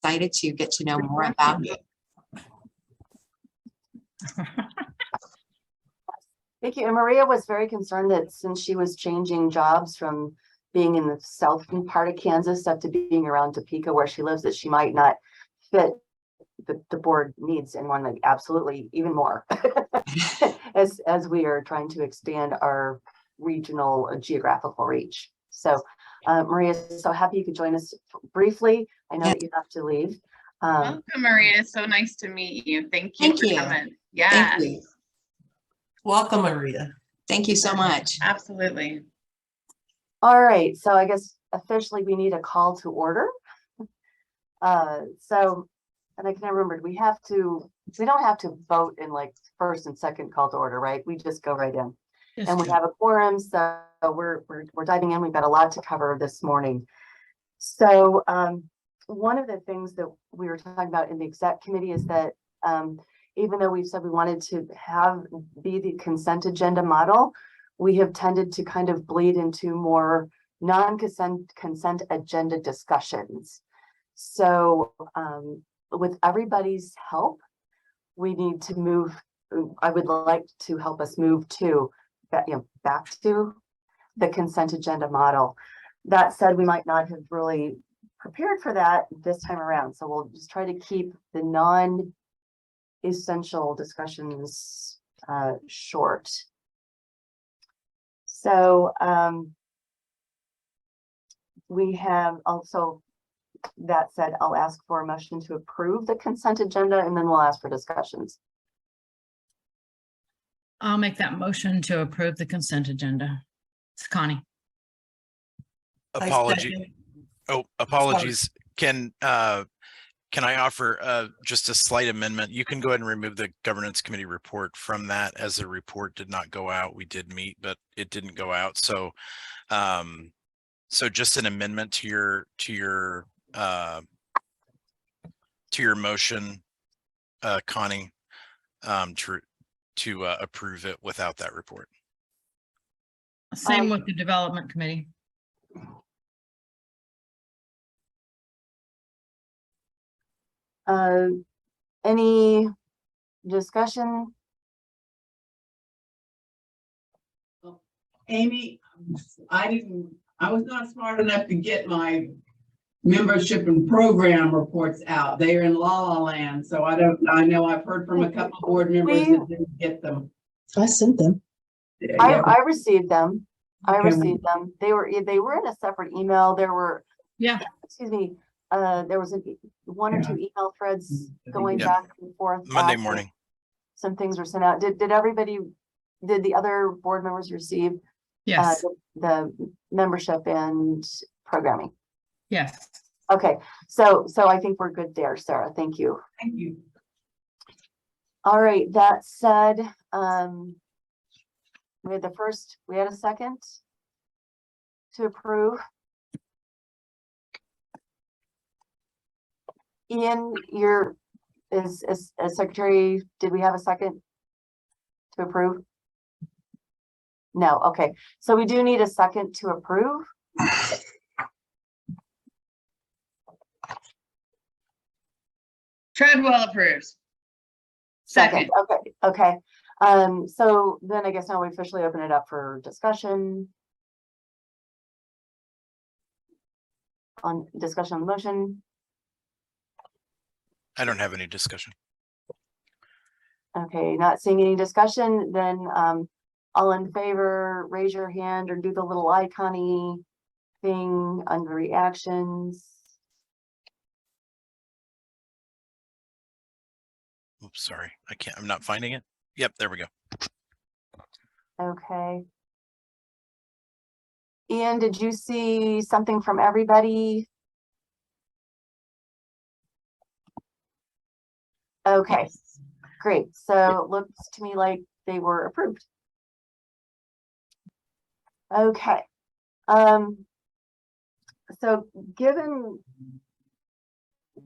excited to get to know more about you. Thank you. And Maria was very concerned that since she was changing jobs from being in the southern part of Kansas up to being around Topeka where she lives, that she might not fit the board needs and one that absolutely even more as we are trying to expand our regional geographical reach. So Maria, so happy you could join us briefly. I know that you have to leave. Welcome, Maria. So nice to meet you. Thank you for coming. Yeah. Thank you. Welcome, Maria. Thank you so much. Absolutely. All right, so I guess officially we need a call to order. And I can never remember, we don't have to vote in like first and second call to order, right? We just go right in. And we have a quorum, so we're diving in. We've got a lot to cover this morning. So one of the things that we were talking about in the exec committee is that even though we've said we wanted to be the consent agenda model, we have tended to kind of bleed into more consent agenda discussions. So with everybody's help, we need to move. I would like to help us move to back to the consent agenda model. That said, we might not have really prepared for that this time around. So we'll just try to keep the non-essential discussions short. So we have also, that said, I'll ask for a motion to approve the consent agenda and then we'll ask for discussions. I'll make that motion to approve the consent agenda. It's Connie. Apologies. Can I offer just a slight amendment? You can go ahead and remove the governance committee report from that, as the report did not go out. We did meet, but it didn't go out. So so just an amendment to your motion, Connie, to approve it without that report. Same with the development committee. Any discussion? Amy, I was not smart enough to get my membership and program reports out. They are in La La Land, so I know I've heard from a couple of board members that didn't get them. I sent them. I received them. Received them. They were in a separate email. There were, excuse me, there was one or two email threads going back and forth. Monday morning. Some things were sent out. Did the other board members receive Yes. The membership and programming? Yes. Okay, so I think we're good there, Sarah. Thank you. Thank you. All right, that said, we had a second to approve. Ian, as secretary, did we have a second to approve? No, okay. So we do need a second to approve. Treadwell approves. Second. Okay. So then I guess now we officially open it up for discussion. On the motion. I don't have any discussion. Okay, not seeing any discussion, then all in favor, raise your hand or do the little icon-y thing under reactions. Oops, sorry. I'm not finding it. Yep, there we go. Okay. Ian, did you see something from everybody? Okay, yes. Great. So it looks to me like they were approved. Okay. So given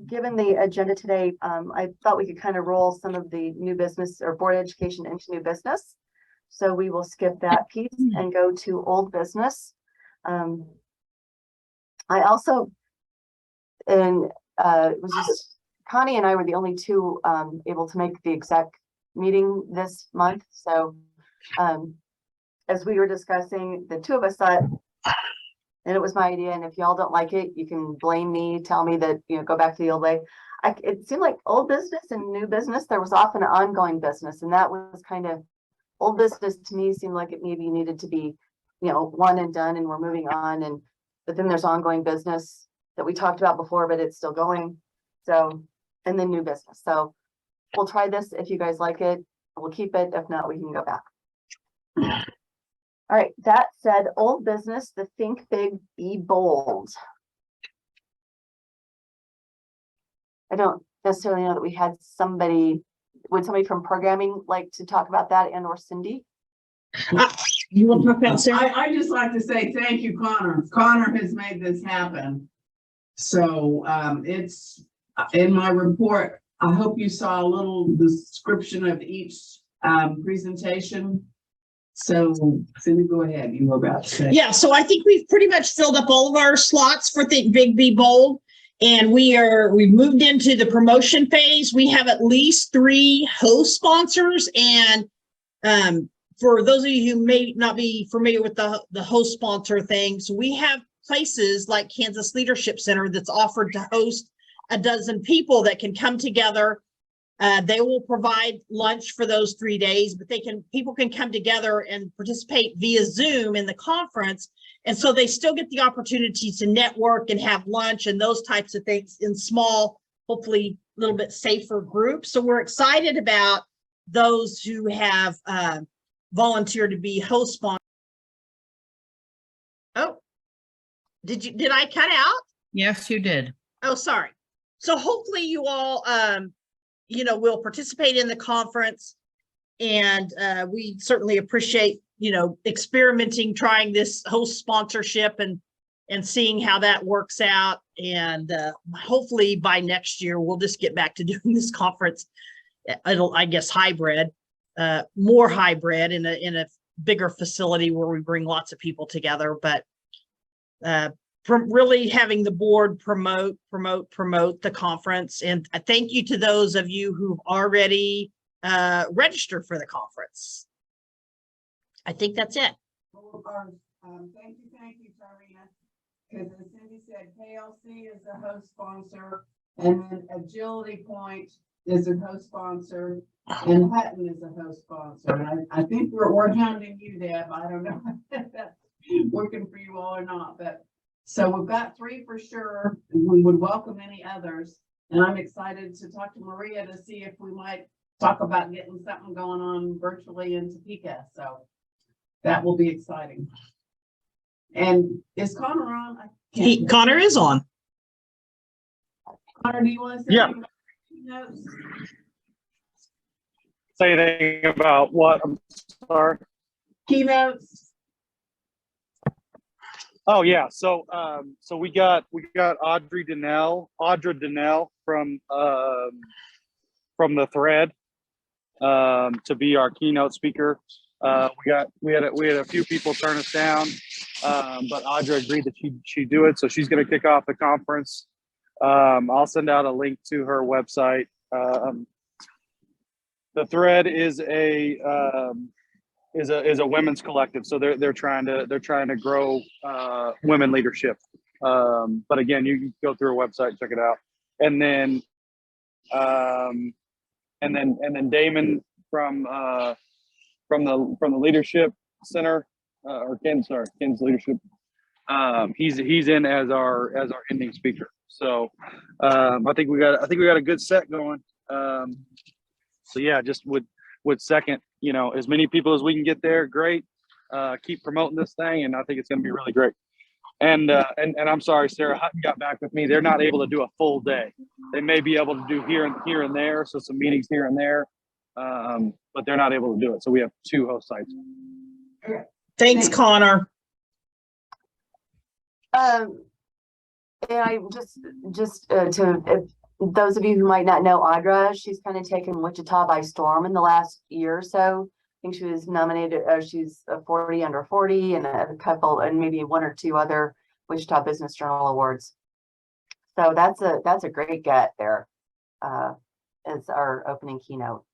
the agenda today, I thought we could kind of roll some of the new business or board education into new business. So we will skip that piece and go to old business. I also, and it was just Connie and I were the only two able to make the exec meeting this month. So as we were discussing, the two of us thought, and it was my idea, and if y'all don't like it, you can blame me, tell me that, you know, go back to the old way. It seemed like old business and new business, there was often an ongoing business, and that was kind of, old business to me seemed like it maybe needed to be, you know, one and done and we're moving on. And but then there's ongoing business that we talked about before, but it's still going. So, and then new business. So we'll try this. If you guys like it, we'll keep it. If not, we can go back. All right, that said, old business, the think big, be bold. I don't necessarily know that we had somebody, would somebody from programming like to talk about that, and or Cindy? You want to talk about Sarah? I just like to say thank you, Connor. Connor has made this happen. So it's in my report. I hope you saw a little description of each presentation. So Cindy, go ahead. You were about to say. Yeah, so I think we've pretty much filled up all of our slots for Think Big, Be Bold. And we've moved into the promotion phase. We have at least 3 host sponsors. And for those of you who may not be familiar with the host sponsor things, we have places like Kansas Leadership Center that's offered to host a dozen people that can come together. They will provide lunch for those 3 days, but people can come together and participate via Zoom in the conference. And so they still get the opportunity to network and have lunch and those types of things in small, hopefully a little bit safer groups. So we're excited about those who have volunteered to be host sponsors. Oh, did I cut out? Yes, you did. Oh, sorry. So hopefully you all, you know, will participate in the conference, and we certainly appreciate, you know, experimenting, trying this host sponsorship and seeing how that works out. And hopefully by next year, we'll just get back to doing this conference. I guess, hybrid, more hybrid in a bigger facility where we bring lots of people together, but really having the board promote the conference. And I thank you to those of you who've already registered for the conference. I think that's it. Thank you, Tarina. Because as Cindy said, KLC is the host sponsor, and then Agility Point is a host sponsor, and Hutton is a host sponsor. And I think we're hounding you, Deb. I don't know if that's working for you all or not, but so we've got 3 for sure. And we would welcome any others. And I'm excited to talk to Maria to see if we might talk about getting something going on virtually in Topeka. So that will be exciting. And is Connor on? Connor is on. Connor, do you want to say anything about keynotes? Say anything about what? I'm sorry. Keynotes. Oh yeah. So we got Audra Donnell from the Thread to be our keynote speaker. We had a few people turn us down, but Audra agreed that she'd do it. So she's going to kick off the conference. I'll send out a link to her website. The Thread is a women's collective, so they're trying to grow women leadership. But again, you can go through her website, check it out, and then Damon from the Leadership Center or Ken's Leadership. He's in as our ending speaker. So I think we got a good set going. So yeah, just would second, you know, as many people as we can get there. Great. Keep promoting this thing, and I think it's going to be really great. And I'm sorry, Sarah Hutton got back with me. They're not able to do a full day. They may be able to do here and there, so some meetings here and there, but they're not able to do it. So we have 2 host sites. Thanks, Connor. And I just to those of you who might not know Audra, she's kind of taken Wichita by storm in the last year or so. I think she was nominated, she's a 40 under 40 and a couple, and maybe 1 or 2 other Wichita Business Journal awards. So that's a great get there, as our opening keynote.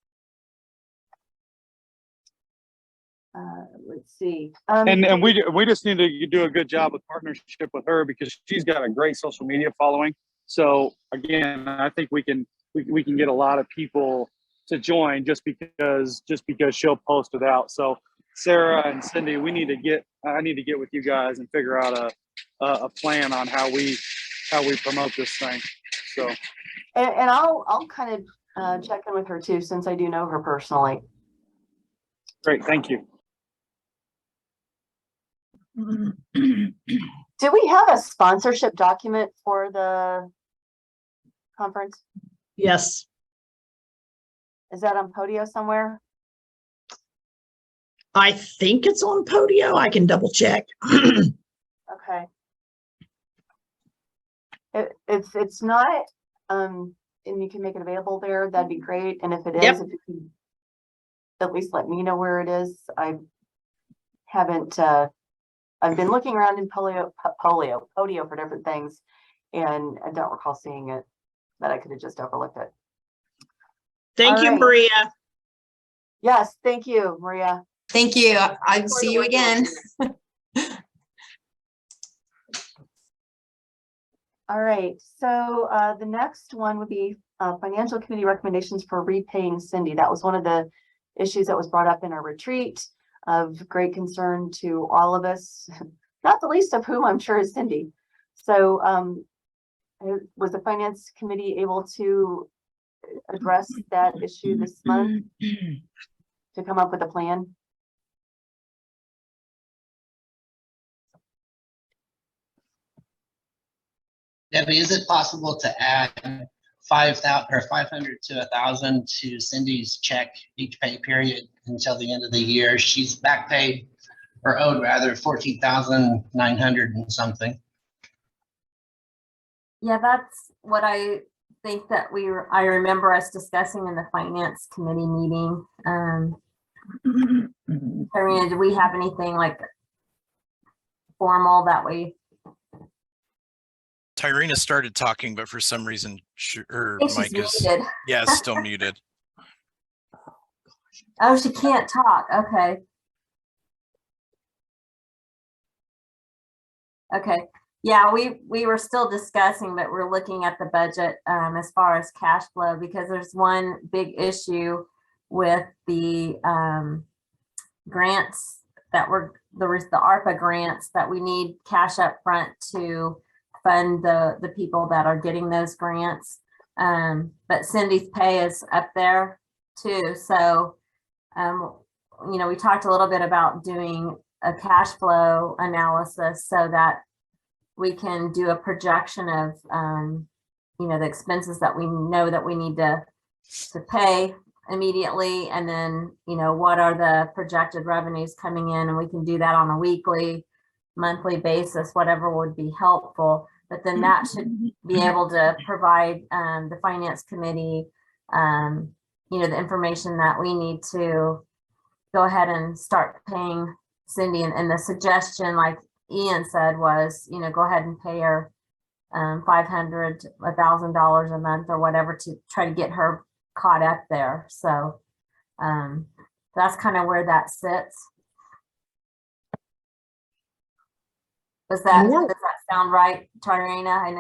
Let's see. And we just need to do a good job with partnership with her because she's got a great social media following. So again, I think we can get a lot of people to join just because she'll post it out. So Sarah and Cindy, I need to get with you guys and figure out a plan on how we promote this thing. So and I'll kind of check in with her too, since I do know her personally. great, thank you. Do we have a sponsorship document for the conference? Yes. Is that on Podio somewhere? I think it's on Podio. I can double check. Okay. If it's not, and you can make it available there, that'd be great. And if it is, Yep. if you can at least let me know where it is. I haven't, I've been looking around in Podio for different things, and I don't recall seeing it, but I could have just overlooked it. Thank All you, right. Maria. Yes, thank you, Maria. Thank you. I'll see you again. All right, so the next one would be financial committee recommendations for repaying Cindy. That was one of the issues that was brought up in our retreat of great concern to all of us, not the least of whom I'm sure is Cindy. So was the finance committee able to address that issue this month to come up with a plan? Debbie, is it possible to add 5,000 or 500 to 1,000 to Cindy's check each pay period until the end of the year? She's back paid, or owed rather, 14,900 and something. Yeah, that's what I think that I remember us discussing in the finance committee meeting. Karina, do we have anything like formal that we? Tyrena started talking, but for some reason her I think mic she's is, muted. yeah, it's still muted. Oh, she can't talk. Okay. Okay. Yeah, we were still discussing, but we're looking at the budget as far as cash flow, because there's one big issue with the grants that there was the ARPA grants that we need cash up front to fund the people that are getting those grants. But Cindy's pay is up there too. So, you know, we talked a little bit about doing a cash flow analysis so that we can do a projection of, you know, the expenses that we know that we need to pay immediately. And then, you know, what are the projected revenues coming in, and we can do that on a weekly, monthly basis, whatever would be helpful. But then that should be able to provide the finance committee, you know, the information that we need to go ahead and start paying Cindy. And the suggestion, like Ian said, was, you know, go ahead and pay her $500, $1,000 a month or whatever to try to get her caught up there. So that's kind of where that sits. Does that sound right, Tarina? I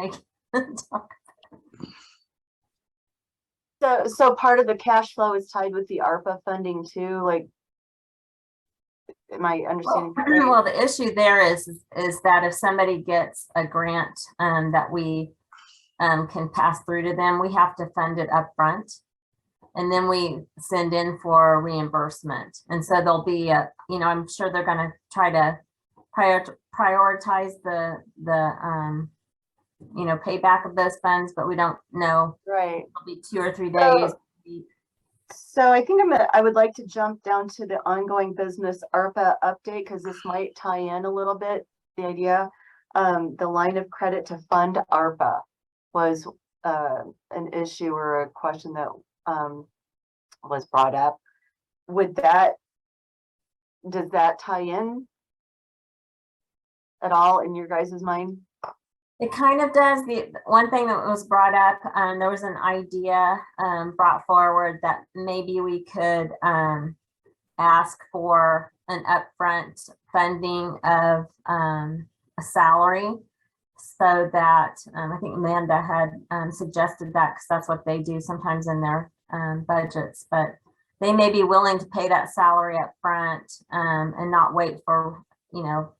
know. So part of the cash flow is tied with the ARPA funding too, like, am I understanding? Well, the issue there is that if somebody gets a grant that we can pass through to them, we have to fund it up front, and then we send in for reimbursement. And so there'll be a, you know, I'm sure they're going to try to prioritize the you know, payback of those funds, but we don't know. Right. It'll be 2 or 3 days. So I think I would like to jump down to the ongoing business ARPA update, because this might tie in a little bit. The idea, the line of credit to fund ARPA was an issue or a question that was brought up. Does that tie in at all in your guys' mind? It kind of does. The one thing that was brought up, there was an idea brought forward that maybe we could ask for an upfront funding of a salary, so that I think Amanda had suggested that, because that's what they do sometimes in their budgets, but they may be willing to pay that salary up front and not wait for, you know,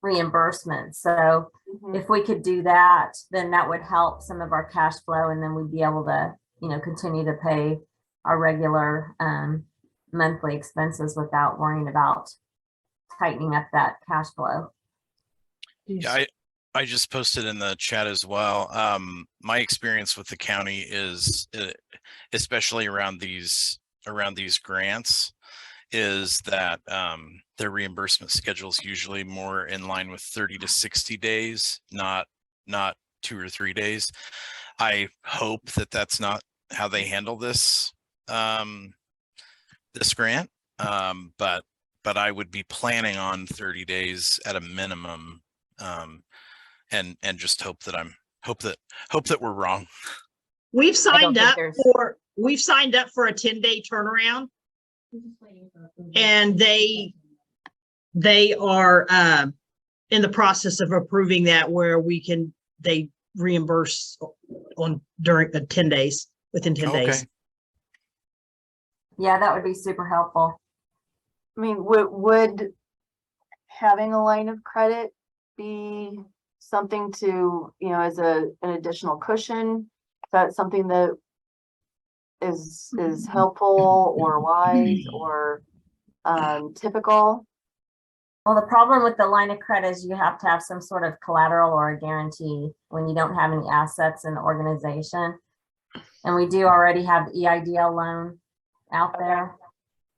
reimbursement. So if we could do that, then that would help some of our cash flow, and then we'd be able to, you know, continue to pay our regular monthly expenses without worrying about tightening up that cash flow. Yeah, I just posted in the chat as well. My experience with the county is, especially around these grants, is that their reimbursement schedule is usually more in line with 30 to 60 days, not 2 or 3 days. I hope that that's not how they handle this this grant, but I would be planning on 30 days at a minimum, and just hope that we're wrong. We've signed think up there's- for a 10-day turnaround, and they are in the process of approving that, where they reimburse during the 10 days, within 10 days. Yeah, that would be super helpful. I mean, would having a line of credit be something to, you know, as an additional cushion? Is that something that is helpful or wise or typical? Well, the problem with the line of credit is you have to have some sort of collateral or a guarantee when you don't have any assets in the organization. And we do already have the EIDL loan out there.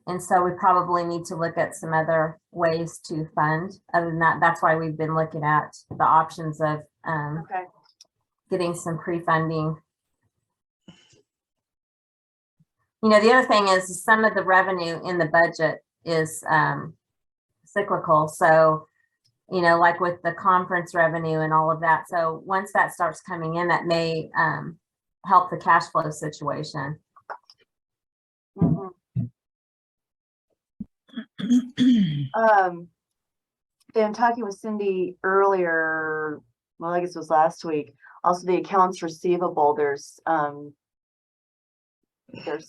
And so we probably need to look at some other ways to fund. Other than that, that's why we've been looking at the options of Okay. getting some pre-funding. You know, the other thing is some of the revenue in the budget is cyclical. So, you know, like with the conference revenue and all of that. So once that starts coming in, that may help the cash flow situation. And talking with Cindy earlier, well, I guess it was last week, also the accounts receivable, there's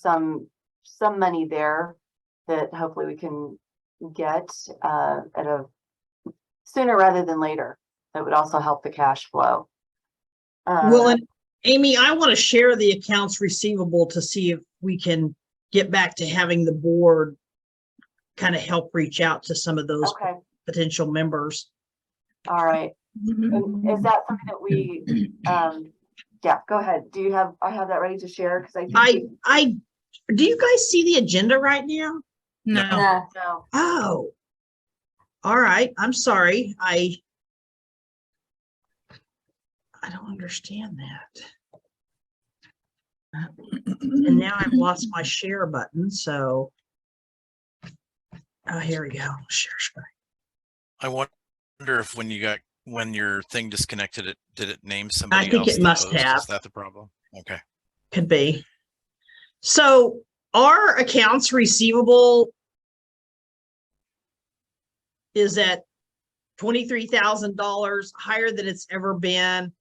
some money there that hopefully we can get at a sooner rather than later. That would also help the cash flow. Well, and Amy, I want to share the accounts receivable to see if we can get back to having the board kind of help reach out to some of those Okay, potential members. all right. And is that something that we, yeah, go ahead. I have that ready to share? Because Do you guys see the agenda right now? No. No. Oh, all right. I'm sorry. I don't understand that. And now I've lost my share button. So, oh, here we go. Share screen. I wonder if when your thing disconnected, did it name somebody I think else it must to post? have. Is that the problem? Okay. Could be. So our accounts receivable is at $23,000, higher than it's ever been.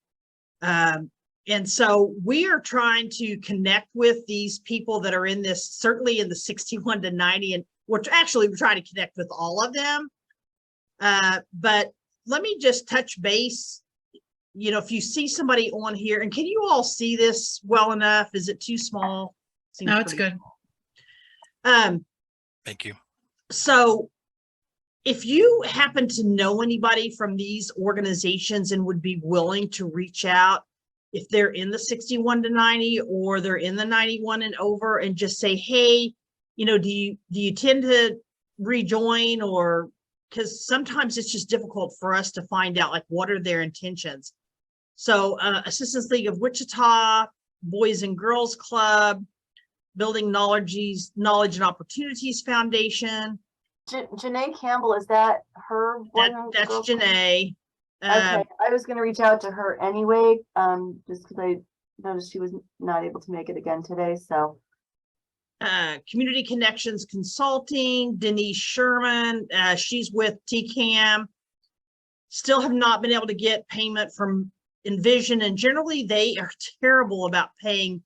And so we are trying to connect with these people that are in this, certainly in the 61 to 90, and we're trying to connect with all of them. But let me just touch base. You know, if you see somebody on here, and can you all see this well enough? Is it too small? Seems No, it's pretty good. small. Thank you. So if you happen to know anybody from these organizations and would be willing to reach out, if they're in the 61 to 90 or they're in the 91 and over, and just say, hey, you know, do you tend to rejoin? Or because sometimes it's just difficult for us to find out, like, what are their intentions. So Assistance League of Wichita, Boys and Girls Club, Building Knowledge and Opportunities Foundation. Janae Campbell, is that her? That's Janae. Okay, I was gonna reach out to her anyway, just because I noticed she was not able to make it again today, so. Community Connections Consulting, Denise Sherman, she's with TCAM. Still have not been able to get payment from Envision, and generally they are terrible about paying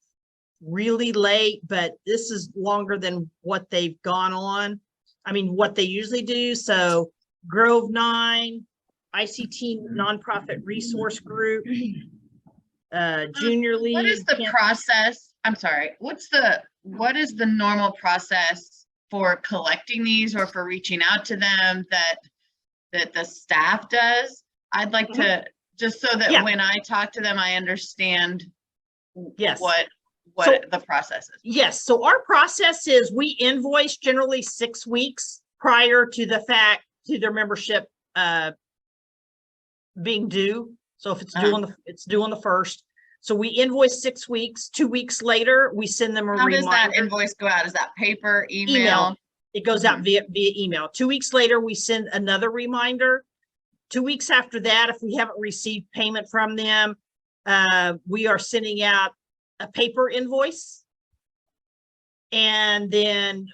really late, but this is longer than what they've gone on. I mean, what they usually do. So Grove 9, ICT Nonprofit Resource Group, Junior League. What is the process? I'm sorry. What is the normal process for collecting these or for reaching out to them that the staff does? I'd like to, just so that when I talk to them, I understand what the process is. Yes. So our process is we invoice generally 6 weeks prior to their membership being due. So if it's due on the 1st. So we invoice 6 weeks. 2 weeks later, we send them a reminder. How does that invoice go out? Is that paper, email? It goes out via email. 2 weeks later, we send another reminder. 2 weeks after that, if we haven't received payment from them, we are sending out a paper invoice. And then,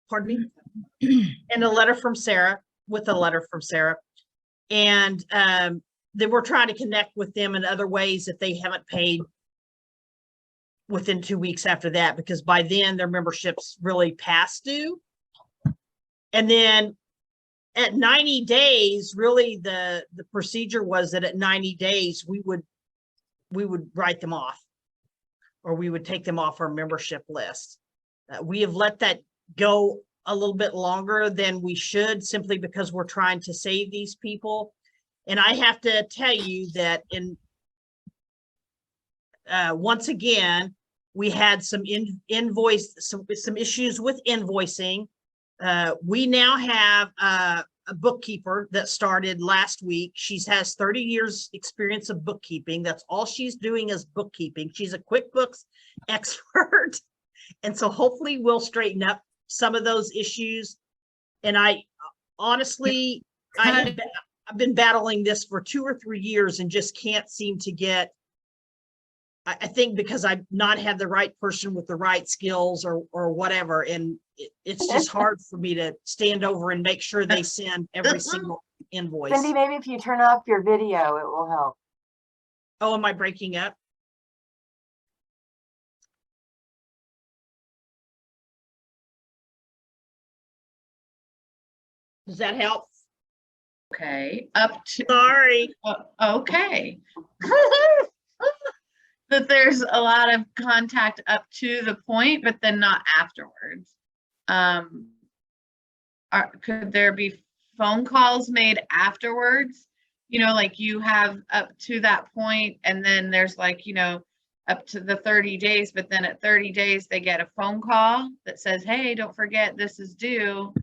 pardon me, and a letter from Sarah, And then we're trying to connect with them in other ways if they haven't paid within 2 weeks after that, because by then their membership's really past due. And then at 90 days, really the procedure was that at 90 days, we would write them off, or we would take them off our membership list. We have let that go a little bit longer than we should, simply because we're trying to save these people. And I have to tell you that once again, we had some some issues with invoicing. We now have a bookkeeper that started last week. She has 30 years experience of bookkeeping. That's all she's doing is bookkeeping. She's a QuickBooks expert. And so hopefully we'll straighten up some of those issues. And I honestly, I've been battling this for 2 or 3 years and just can't seem to get, I think because I've not had the right person with the right skills or whatever. And it's just hard for me to stand over and make sure they send every single invoice. Cindy, maybe if you turn off your video, it will help. Oh, am I breaking up? Does that help? Okay, up to. Sorry. Okay. That there's a lot of contact up to the point, but then not afterwards. Could there be phone calls made afterwards? You know, like you have up to that point, and then there's like, you know, up to the 30 days, but then at 30 days, they get a phone call that says, hey, don't forget this is due.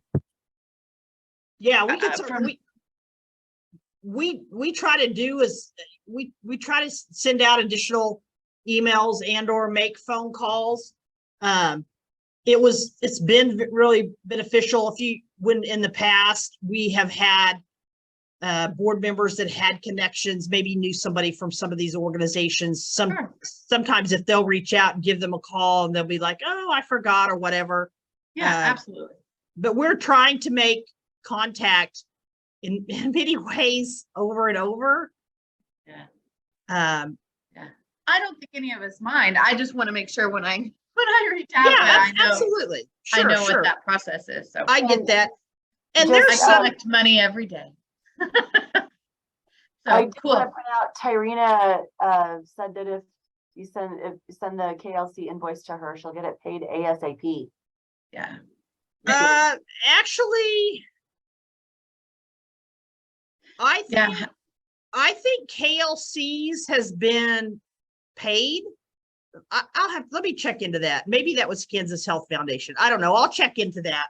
Yeah, we could we try to do is we try to send out additional emails and or make phone calls. It's been really beneficial when in the past we have had board members that had connections, maybe knew somebody from some of these organizations. Sometimes if they'll reach out and give them a call and they'll be like, oh, I forgot or whatever. Yeah, absolutely. But we're trying to make contact in many ways over and over. Yeah. Yeah. I don't think any of us mind. I just want to make sure when I reach out, I know, absolutely. Sure, I know what that process is. So I get that. And Just, there's I collect money every day. I So do cool. want to point out, Tyrena said that if you send the KLC invoice to her, she'll get it paid ASAP. Yeah. Actually, I think KLC's has been paid. Let me check into that. Maybe that was Kansas Health Foundation. I don't know. I'll check into that.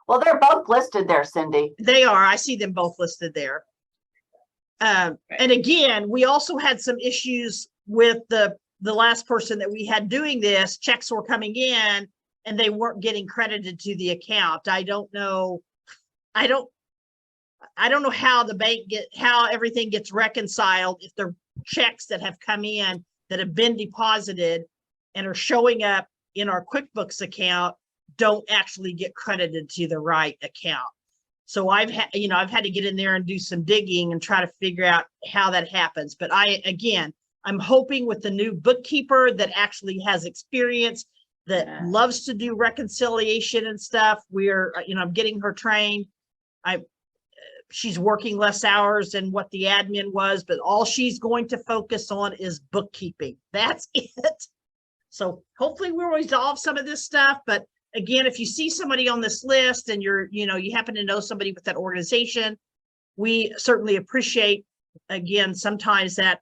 Well, they're both listed there, Cindy. They are. I see them both listed there. And again, we also had some issues with the last person that we had doing this. Checks were coming in and they weren't getting credited to the account. I don't know. I don't know how how everything gets reconciled if they're checks that have come in that have been deposited and are showing up in our QuickBooks account don't actually get credited to the right account. So I've had to get in there and do some digging and try to figure out how that happens. But I'm hoping with the new bookkeeper that actually has experience, that loves to do reconciliation and stuff. I'm getting her trained. She's working less hours than what the admin was, but all she's going to focus on is bookkeeping. That's it. So hopefully we'll resolve some of this stuff. But again, if you see somebody on this list and you happen to know somebody with that organization, we certainly appreciate, again, sometimes that,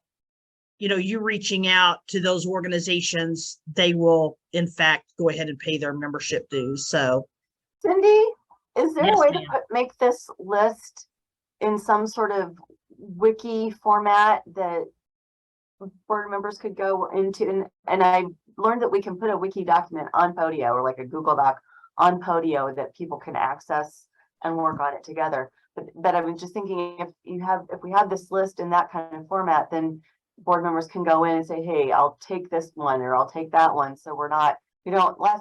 you reaching out to those organizations, they will in fact go ahead and pay their membership dues. So Cindy, is there Yes, a way to ma'am. make this list in some sort of wiki format that board members could go into? And I learned that we can put a wiki document on Podio or like a Google Doc on Podio that people can access and work on it together. But I was just thinking, if we have this list in that kind of format, then board members can go in and say, hey, I'll take this one or I'll take that one. So last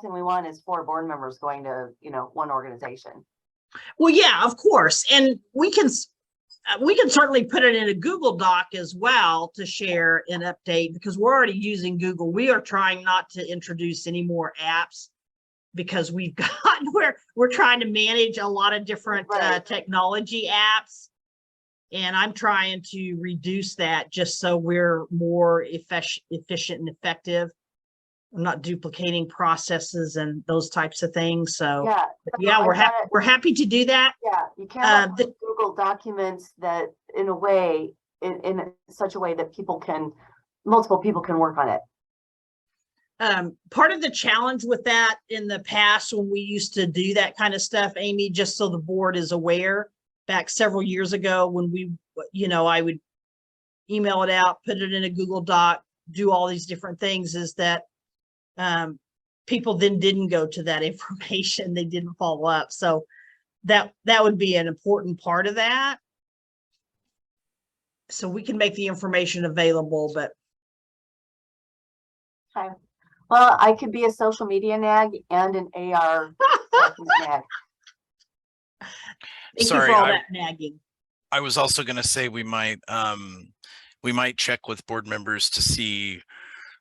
thing we want is 4 board members going to, one organization. well, yeah, of course. And we can certainly put it in a Google Doc as well to share and update, because we're already using Google. We are trying not to introduce any more apps because we're trying to manage a lot of different technology apps. And I'm trying to reduce that just so we're more efficient and effective. I'm not duplicating processes and those types of things. So yeah, we're happy to do that. Yeah, you can't Google documents that in a way, in such a way that multiple people can work on it. Part of the challenge with that in the past, when we used to do that kind of stuff, Amy, just so the board is aware, back several years ago when I would email it out, put it in a Google Doc, do all these different things, is that people then didn't go to that information. They didn't follow up. So that would be an important part of that. So we can make the information available, but. Okay. Well, I could be a social media nag and an AR nag. Thank Sorry, you for all that nagging. I was also going to say we might check with board members to see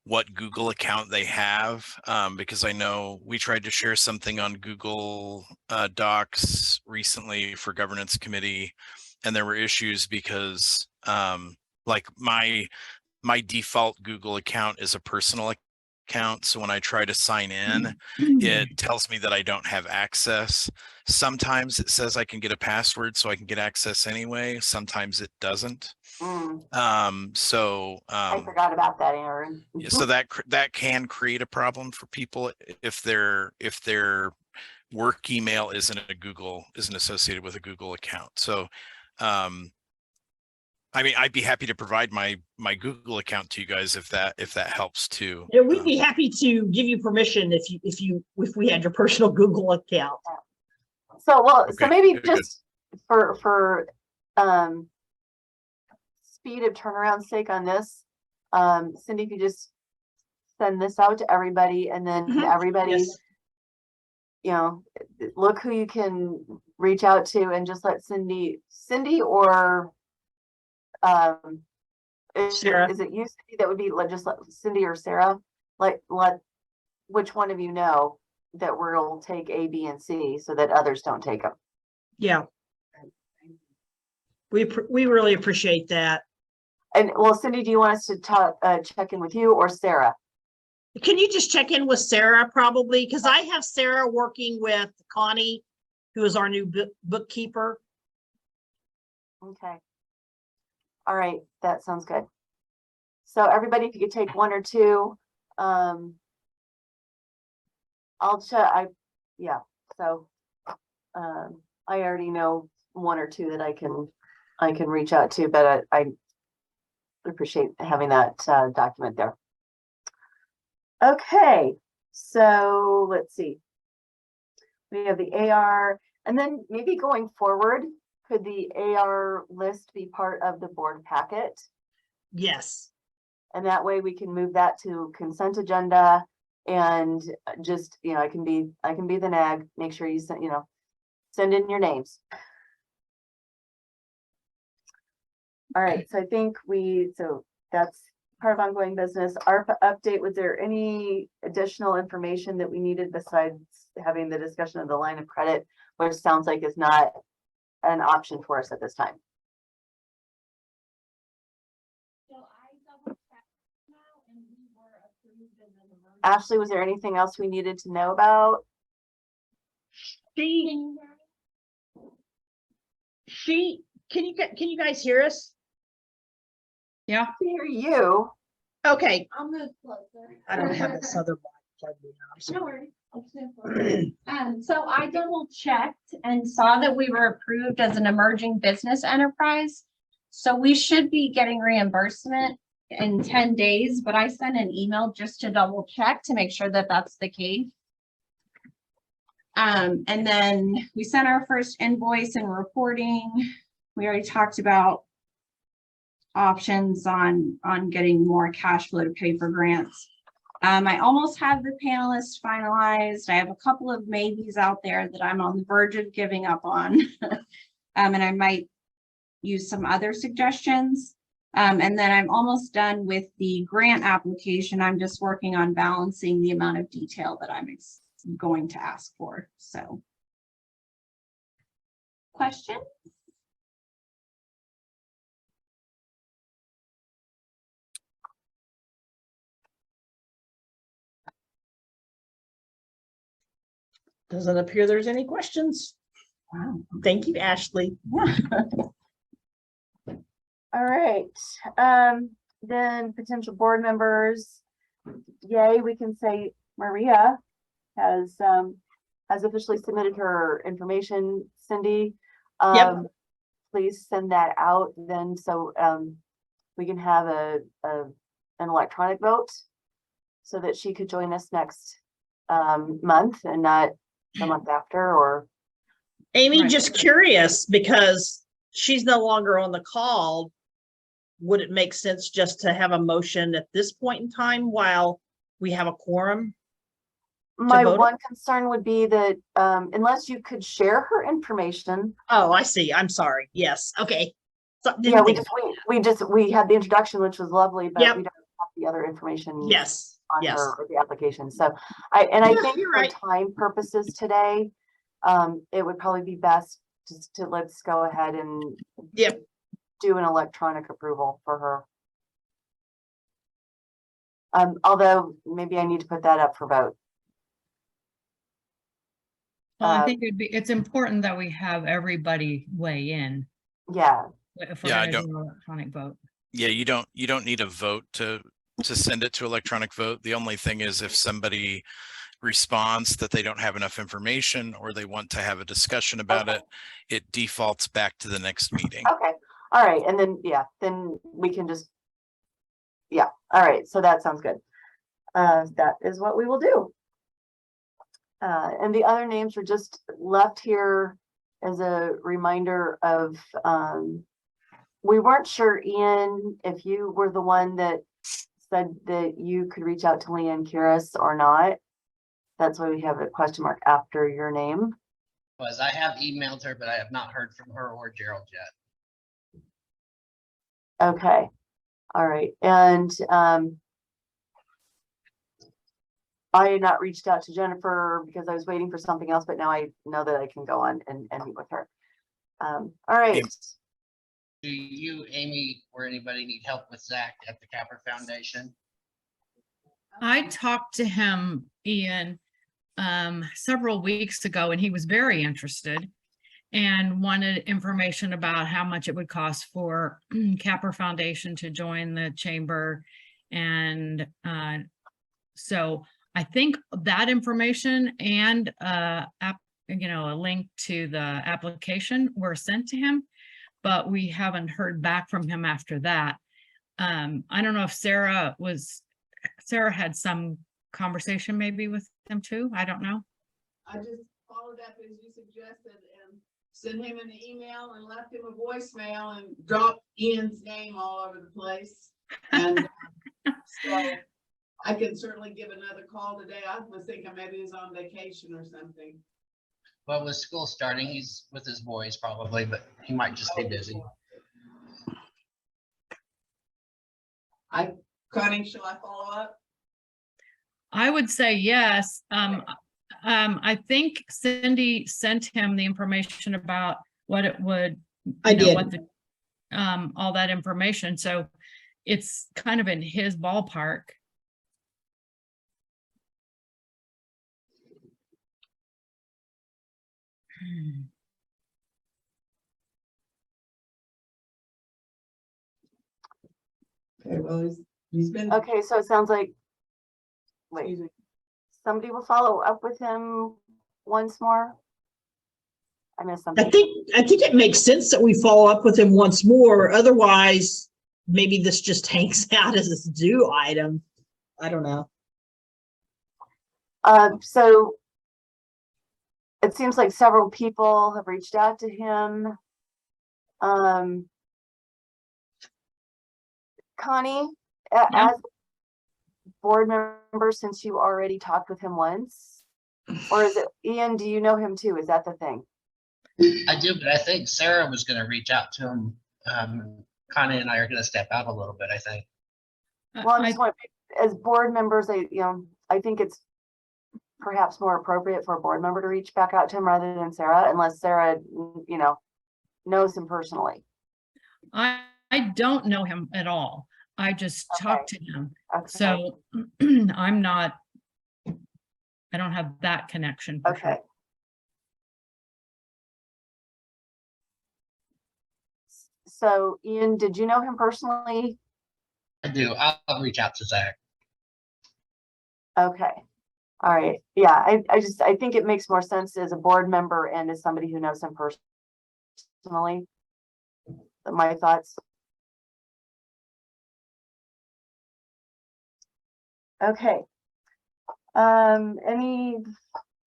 what Google account they have, because I know we tried to share something on Google Docs recently for governance committee, and there were issues because like my default Google account is a personal account. So when I try to sign in, it tells me that I don't have access. Sometimes it says I can get a password so I can get access anyway. Sometimes it doesn't. I forgot about that, Aaron. So that can create a problem for people if their work email isn't associated with a Google account. So I'd be happy to provide my Google account to you guys if that helps too. Yeah, we'd be happy to give you permission if we had your personal Google account. So Okay, maybe good. just for speed of turnaround sake on this, Cindy, if you just send this out to everybody, and then everybody, Yes. look who you can reach out to, and just let Cindy or Sarah. is it you, Cindy, that would be just let Cindy or Sarah, let which one of you know that we'll take A, B, and C so that others don't take them. Yeah. We really appreciate that. And well, Cindy, do you want us to check in with you or Sarah? Can you just check in with Sarah probably? Because I have Sarah working with Connie, who is our new bookkeeper. Okay. All right, that sounds good. So everybody, if you could take 1 or 2, I'll check. So I already know 1 or 2 that I can reach out to, but I appreciate having that document there. Okay, so let's see. We have the AR, and then maybe going forward, could the AR list be part of the board packet? Yes. And that way we can move that to consent agenda and just, you know, I can be the nag, make sure you send, you know, send in your names. All right, so I think so that's part of ongoing business. ARPA update, was there any additional information that we needed besides having the discussion of the line of credit, which sounds like is not an option for us at this time? Ashley, was there anything else we needed to know about? Can you guys hear us? Yeah. Hear you. Okay. I'll move closer. I don't have this other one plugged in. I'm No sorry. worries. So I double checked and saw that we were approved as an emerging business enterprise. So we should be getting reimbursement in 10 days, but I sent an email just to double check to make sure that that's the case. And then we sent our first invoice and reporting. We already talked about options on getting more cash flow to pay for grants. I almost have the panelists finalized. I have a couple of maybes out there that I'm on the verge of giving up on. And I might use some other suggestions. And then I'm almost done with the grant application. I'm just working on balancing the amount of detail that I'm going to ask for. So, question? Doesn't appear there's any questions. Wow. Thank you, Ashley. All right, then potential board members. Yay, we can say Maria has officially submitted her information. Cindy, Yep. please send that out then, so we can have an electronic vote so that she could join us next month and not the month after. Or Amy, Right. just curious, because she's no longer on the call. Would it make sense just to have a motion at this point in time while we have a quorum? my vote? one concern would be that unless you could share her information. Oh, I see. I'm sorry. Yes. Okay. So, Yeah, didn't think we had the introduction, which was lovely, but Yep. we don't have the other information. yes. On Yes. her or the application. So I Yeah, think you're for right. time purposes today, it would probably be best just to let's go ahead and Yep. do an electronic approval for her. Although maybe I need to put that up for vote. Well, I think it's important that we have everybody weigh in. Yeah. If we're Yeah, I gonna don't- do an electronic vote. Yeah, you don't need a vote to send it to electronic vote. The only thing is if somebody responds that they don't have enough information or they want to have a discussion about Okay. it, it defaults back to the next meeting. Okay. All right. And then, yeah, then we can just, yeah. All right. So that sounds good. That is what we will do. And the other names are just left here as a reminder of, we weren't sure, Ian, if you were the one that said that you could reach out to Leanne Kiris or not. That's why we have a question mark after your name. I have emailed her, but I have not heard from her or Gerald yet. Okay. All right. And I had not reached out to Jennifer because I was waiting for something else, but now I know that I can go on and meet with her. All right. Do you, Amy, or anybody need help with Zach at the Capper Foundation? I talked to him, Ian, several weeks ago, and he was very interested and wanted information about how much it would cost for Capper Foundation to join the chamber. And so I think that information and a link to the application were sent to him, but we haven't heard back from him after that. I don't know if Sarah had some conversation maybe with him too. I don't know. I just followed up as you suggested, and sent him an email and left him a voicemail and dropped Ian's name all over the place. And so I can certainly give another call today. I was thinking maybe he's on vacation or something. Well, with school starting, he's with his boys probably, but he might just be busy. Connie, shall I follow up? I would say yes. I think Cindy sent him the information about what it would, I you know, did. what the, all that information. So it's kind of in his ballpark. Okay, well, he's been. Okay, so it sounds like, Excuse wait, me. somebody will follow up with him once more? I missed I something. think it makes sense that we follow up with him once more. Otherwise, maybe this just hangs out as a due item. I don't know. So it seems like several people have reached out to him. Connie, Yeah. as board member, since you already talked with him once, or is it Ian? Do you know him too? Is that the thing? I do, but I think Sarah was gonna reach out to him. Connie and I are gonna step out a little bit, I think. Well, I'm just wondering, as board members, I think it's perhaps more appropriate for a board member to reach back out to him rather than Sarah, unless Sarah, knows him personally. I don't know him at all. I just talked to him. Okay. So I'm not, I don't have that connection. for sure. Okay. So Ian, did you know him personally? I do. I'll reach out to Zach. Okay. All right. Yeah, I think it makes more sense as a board member and as somebody who knows him personally. My thoughts. Okay. Any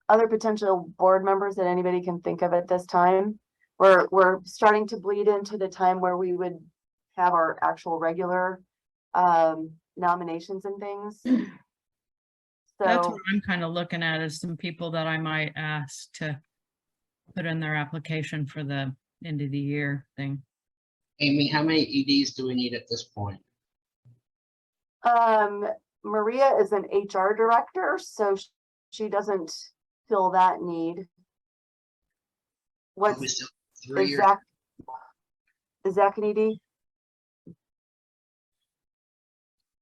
other potential board members that anybody can think of at this time? We're starting to bleed into the time where we would have our actual regular nominations and things. That's So, what I'm kind of looking at, is some people that I might ask to put in their application for the end of the year thing. Amy, how many EDs do we need at this point? Maria is an HR director, so she doesn't feel that need. We What's still 3 years. Is Zach an ED?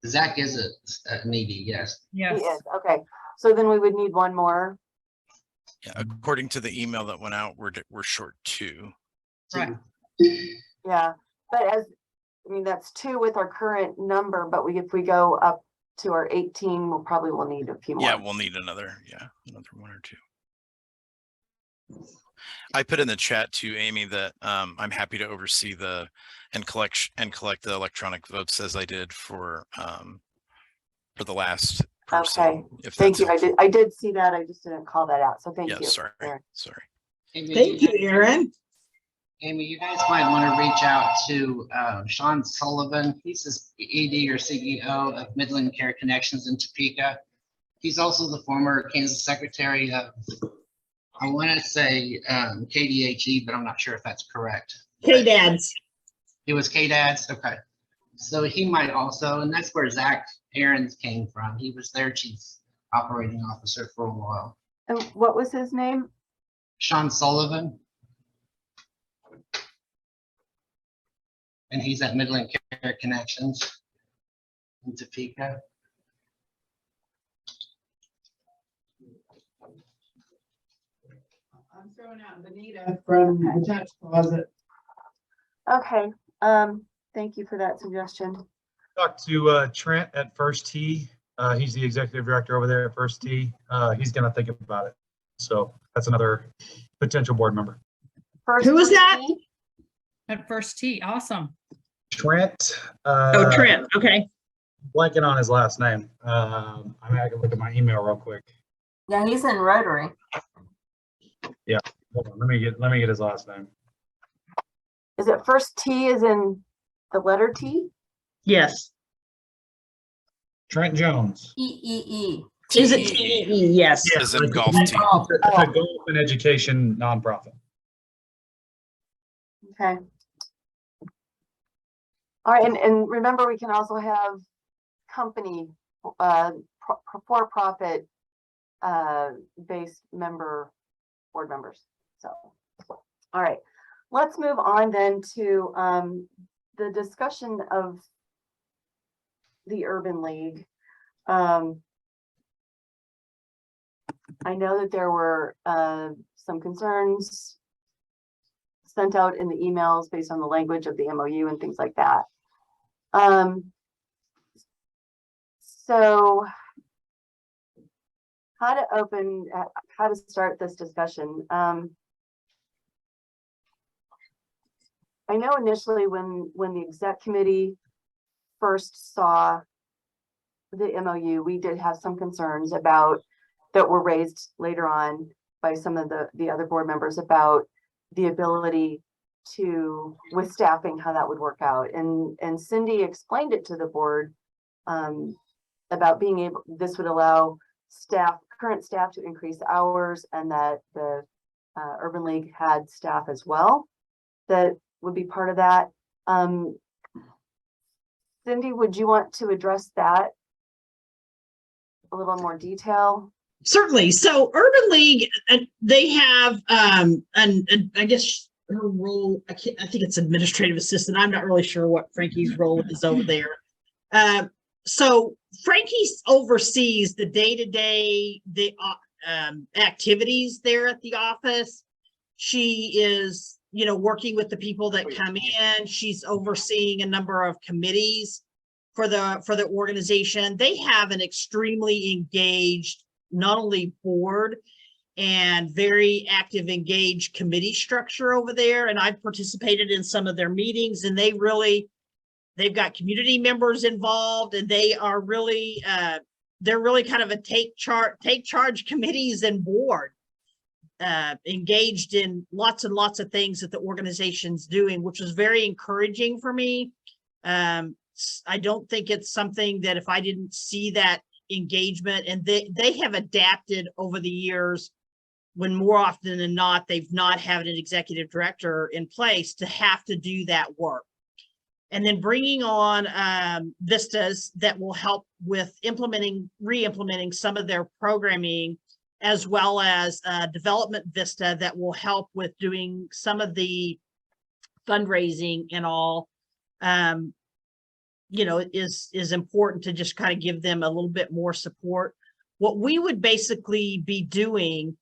Zach is an ED, yes. He Yes. is, okay. So then we would need one more. Yeah, according to the email that went out, we're short 2. Right. Yeah, but that's 2 with our current number, but if we go up to our 18, we'll probably will need a few more. Yeah, we'll need another 1 or 2. I put in the chat to Amy that I'm happy to oversee and collect the electronic votes as I did for the last person. Okay, If thank that's you. helpful. I did see that. I just didn't call that out. So thank Yeah, you. sorry. Aaron. Amy, Thank you, Aaron. Amy, you guys might want to reach out to Sean Sullivan. He's the ED or CEO of Midland Care Connections in Topeka. He's also the former Kansas Secretary of, I want to say KDHE, but I'm not sure if that's correct. K-Dads. It was KDADS, okay. So he might also, and that's where Zach Aaron's came from. He was their chief operating officer for a while. And what was his name? Sean Sullivan. And he's at Midland Care Connections in Topeka. I'm throwing out Benita from the tax closet. Okay, thank you for that suggestion. Talked to Trent at First Tee. He's the executive director over there at First Tee. He's gonna think about it. So that's another potential board member. First Who was that? Tee? At First Tee, awesome. Trent. Oh, Trent, okay. Blanking on his last name. I can look at my email real quick. Yeah, he's in Rotary. Yeah. Hold on, let me get his last name. Is it first T is in the letter T? Yes. Trent Jones. E. Is it TEE? Yes. Yeah, As in it's a- golf it's team. a golf and education nonprofit. Okay. All right, and remember, we can also have company, for-profit, based board members. So, all right, let's move on then to the discussion of the Urban League. I know that there were some concerns sent out in the emails based on the language of the MOU and things like that. So how to start this discussion? I know initially when the exec committee first saw the MOU, we did have some concerns about that were raised later on by some of the other board members about the ability to, with staffing, how that would work out. And Cindy explained it to the board about being able, this would allow current staff to increase hours, and that the Urban League had staff as well that would be part of that. Cindy, would you want to address that a little more detail? Certainly. So Urban League, they have, and I guess her role, I think it's administrative assistant. I'm not really sure what Frankie's role is over there. So Frankie oversees the day-to-day activities there at the office. She is, working with the people that come in. She's overseeing a number of committees for the organization. They have an extremely engaged, not only board and very active, engaged committee structure over there. And I've participated in some of their meetings, and they've got community members involved, and they are really, they're really kind of a take charge committees and board, engaged in lots and lots of things that the organization's doing, which was very encouraging for me. I don't think it's something that if I didn't see that engagement, and they have adapted over the years, when more often than not, they've not had an executive director in place to have to do that work. And then bringing on vistas that will help with re-implementing some of their programming, as well as development vista that will help with doing some of the fundraising and all, is important to just kind of give them a little bit more support. What we would basically be doing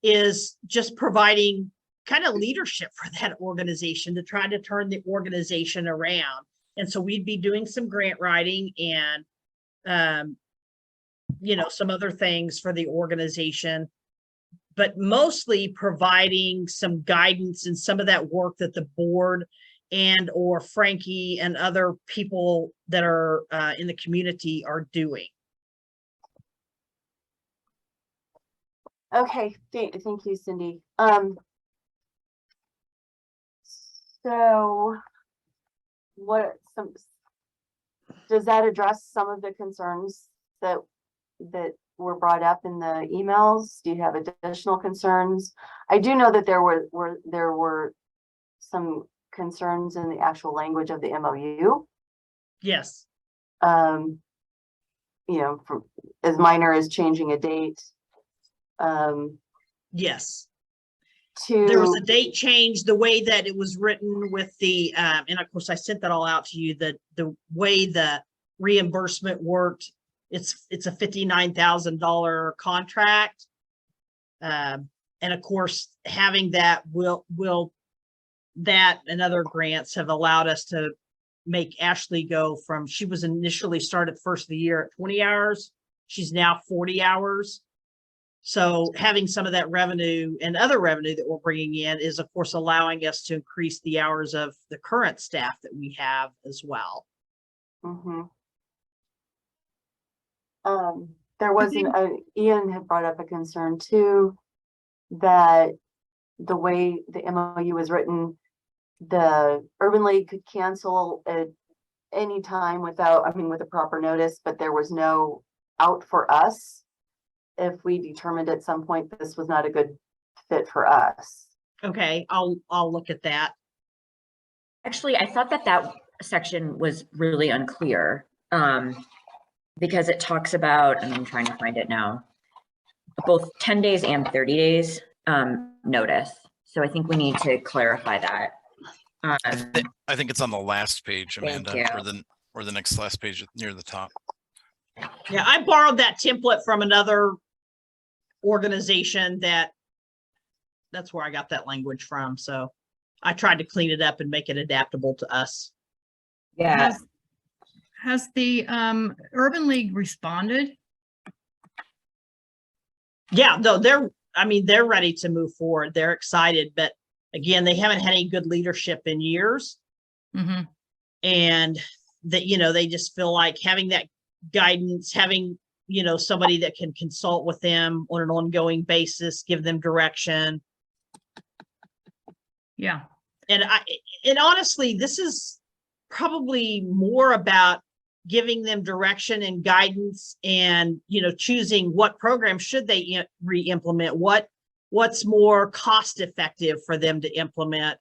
is just providing kind of leadership for that organization to try to turn the organization around. And so we'd be doing some grant writing and, some other things for the organization, but mostly providing some guidance and some of that work that the board and or Frankie and other people that are in the community are doing. Okay, thank you, Cindy. So does that address some of the concerns that were brought up in the emails? Do you have additional concerns? I do know that there were some concerns in the actual language of the MOU. Yes. From as minor as changing a date. Yes. There was a date change, the way that it was written with the, and of course I sent that all out to you, the way the reimbursement worked. It's a $59,000 contract. And of course, having that that and other grants have allowed us to make Ashley go from, she was initially started first of the year at 20 hours. She's now 40 hours. So having some of that revenue and other revenue that we're bringing in is, of course, allowing us to increase the hours of the current staff that we have as well. Mm-hmm. There wasn't, Ian had brought up a concern too, that the way the MOU is written, the Urban League could cancel at any time without, I mean, with a proper notice, but there was no out for us if we determined at some point this was not a good fit for us. Okay, I'll look at that. Actually, I thought that section was really unclear, because it talks about, and I'm trying to find it now, both 10 days and 30 days notice. So I think we need to clarify that. I think it's on the last page, Thank Amanda, you. or the next last page near the top. Yeah, I borrowed that template from another organization that's where I got that language from. So I tried to clean it up and make it adaptable to us. Yeah, Has the Urban League responded? Yeah, no, they're ready to move forward. They're excited, but again, they haven't had any good leadership in years. Mm-hmm. And that, they just feel like having that guidance, having, somebody that can consult with them on an ongoing basis, give them direction. Yeah. And honestly, this is probably more about giving them direction and guidance and, choosing what program should they re-implement, what's more cost effective for them to implement.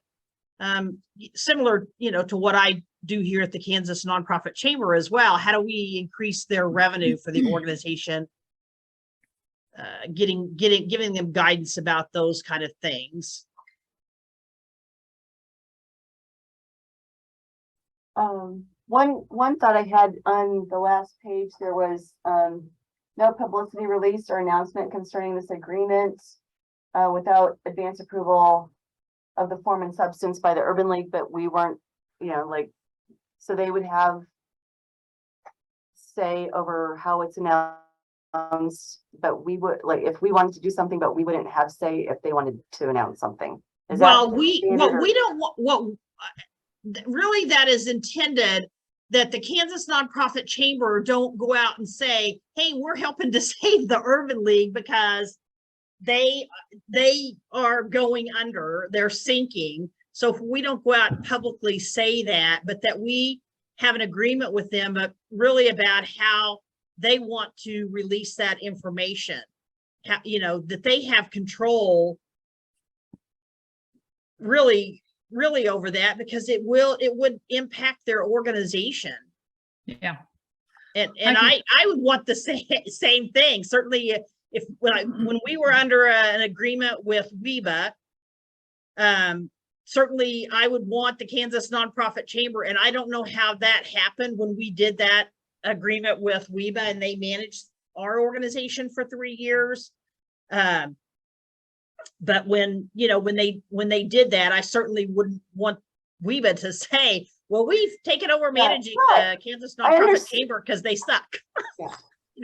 Similar, to what I do here at the Kansas Nonprofit Chamber as well. How do we increase their revenue for the organization? Giving them guidance about those kind of things. One thought I had on the last page, there was no publicity release or announcement concerning this agreement without advance approval of the form and substance by the Urban League, but we weren't, so they would have say over how it's announced, but we would, if we wanted to do something, but we wouldn't have say if they wanted to announce something. Well, really that is intended that the Kansas Nonprofit Chamber don't go out and say, hey, we're helping to save the Urban League because they are going under, they're sinking. So if we don't go out and publicly say that, but that we have an agreement with them, but really about how they want to release that information, that they have control really over that, because it would impact their organization. Yeah. And I would want the same thing. Certainly when we were under an agreement with WEBA, certainly I would want the Kansas Nonprofit Chamber, and I don't know how that happened when we did that agreement with WEBA and they managed our organization for 3 years. But when they did that, I certainly wouldn't want WEBA to say, well, we've taken over managing the Kansas Nonprofit Chamber because they suck. Yeah.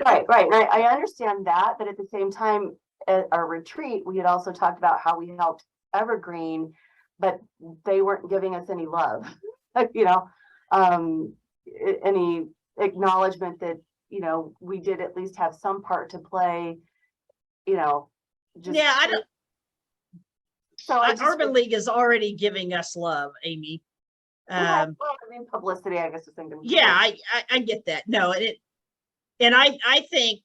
Right. And I understand that, but at the same time, at our retreat, we had also talked about how we helped Evergreen, but they weren't giving us any love, any acknowledgement that, we did at least have some part to play, just. Yeah, So Urban League is already giving us love, Amy. Publicity, I guess. Yeah, I get that. No, and I think,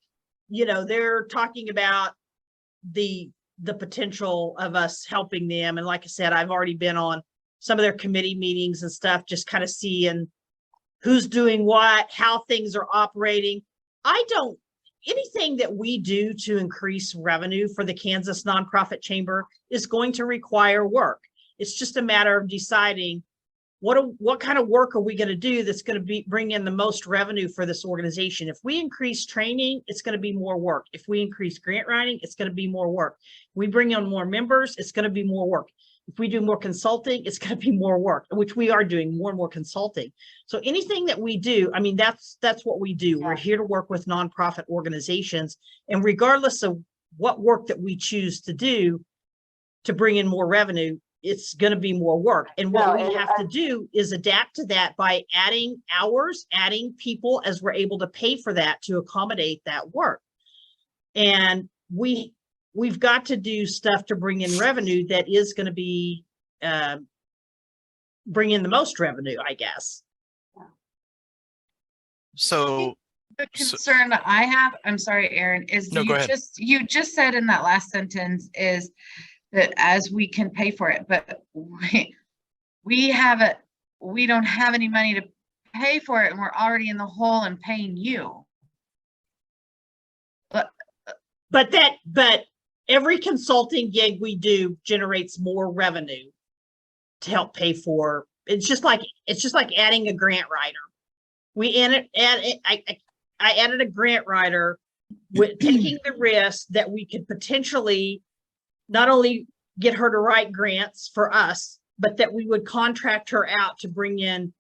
they're talking about the potential of us helping them. And like I said, I've already been on some of their committee meetings and stuff, just kind of seeing who's doing what, how things are operating. Anything that we do to increase revenue for the Kansas Nonprofit Chamber is going to require work. It's just a matter of deciding what kind of work are we going to do that's going to bring in the most revenue for this organization. If we increase training, it's going to be more work. If we increase grant writing, it's going to be more work. If we bring on more members, it's going to be more work. If we do more consulting, it's going to be more work, which we are doing more and more consulting. So anything that we do, that's what we do. We're here to work with nonprofit organizations, and regardless of what work that we choose to do to bring in more revenue, it's going to be more work. And what we have to do is adapt to that by adding hours, adding people as we're able to pay for that to accommodate that work. And we we've got to do stuff to bring in revenue that is going to be, bring in the most revenue, I guess. So, The concern that I have, I'm sorry, Aaron, is No, go ahead. you just said in that last sentence is that as we can pay for it, but we don't have any money to pay for it and we're already in the hole and paying you. But every consulting gig we do generates more revenue to help pay for. It's just like adding a grant writer. I added a grant writer with taking the risk that we could potentially not only get her to write grants for us, but that we would contract her out to bring in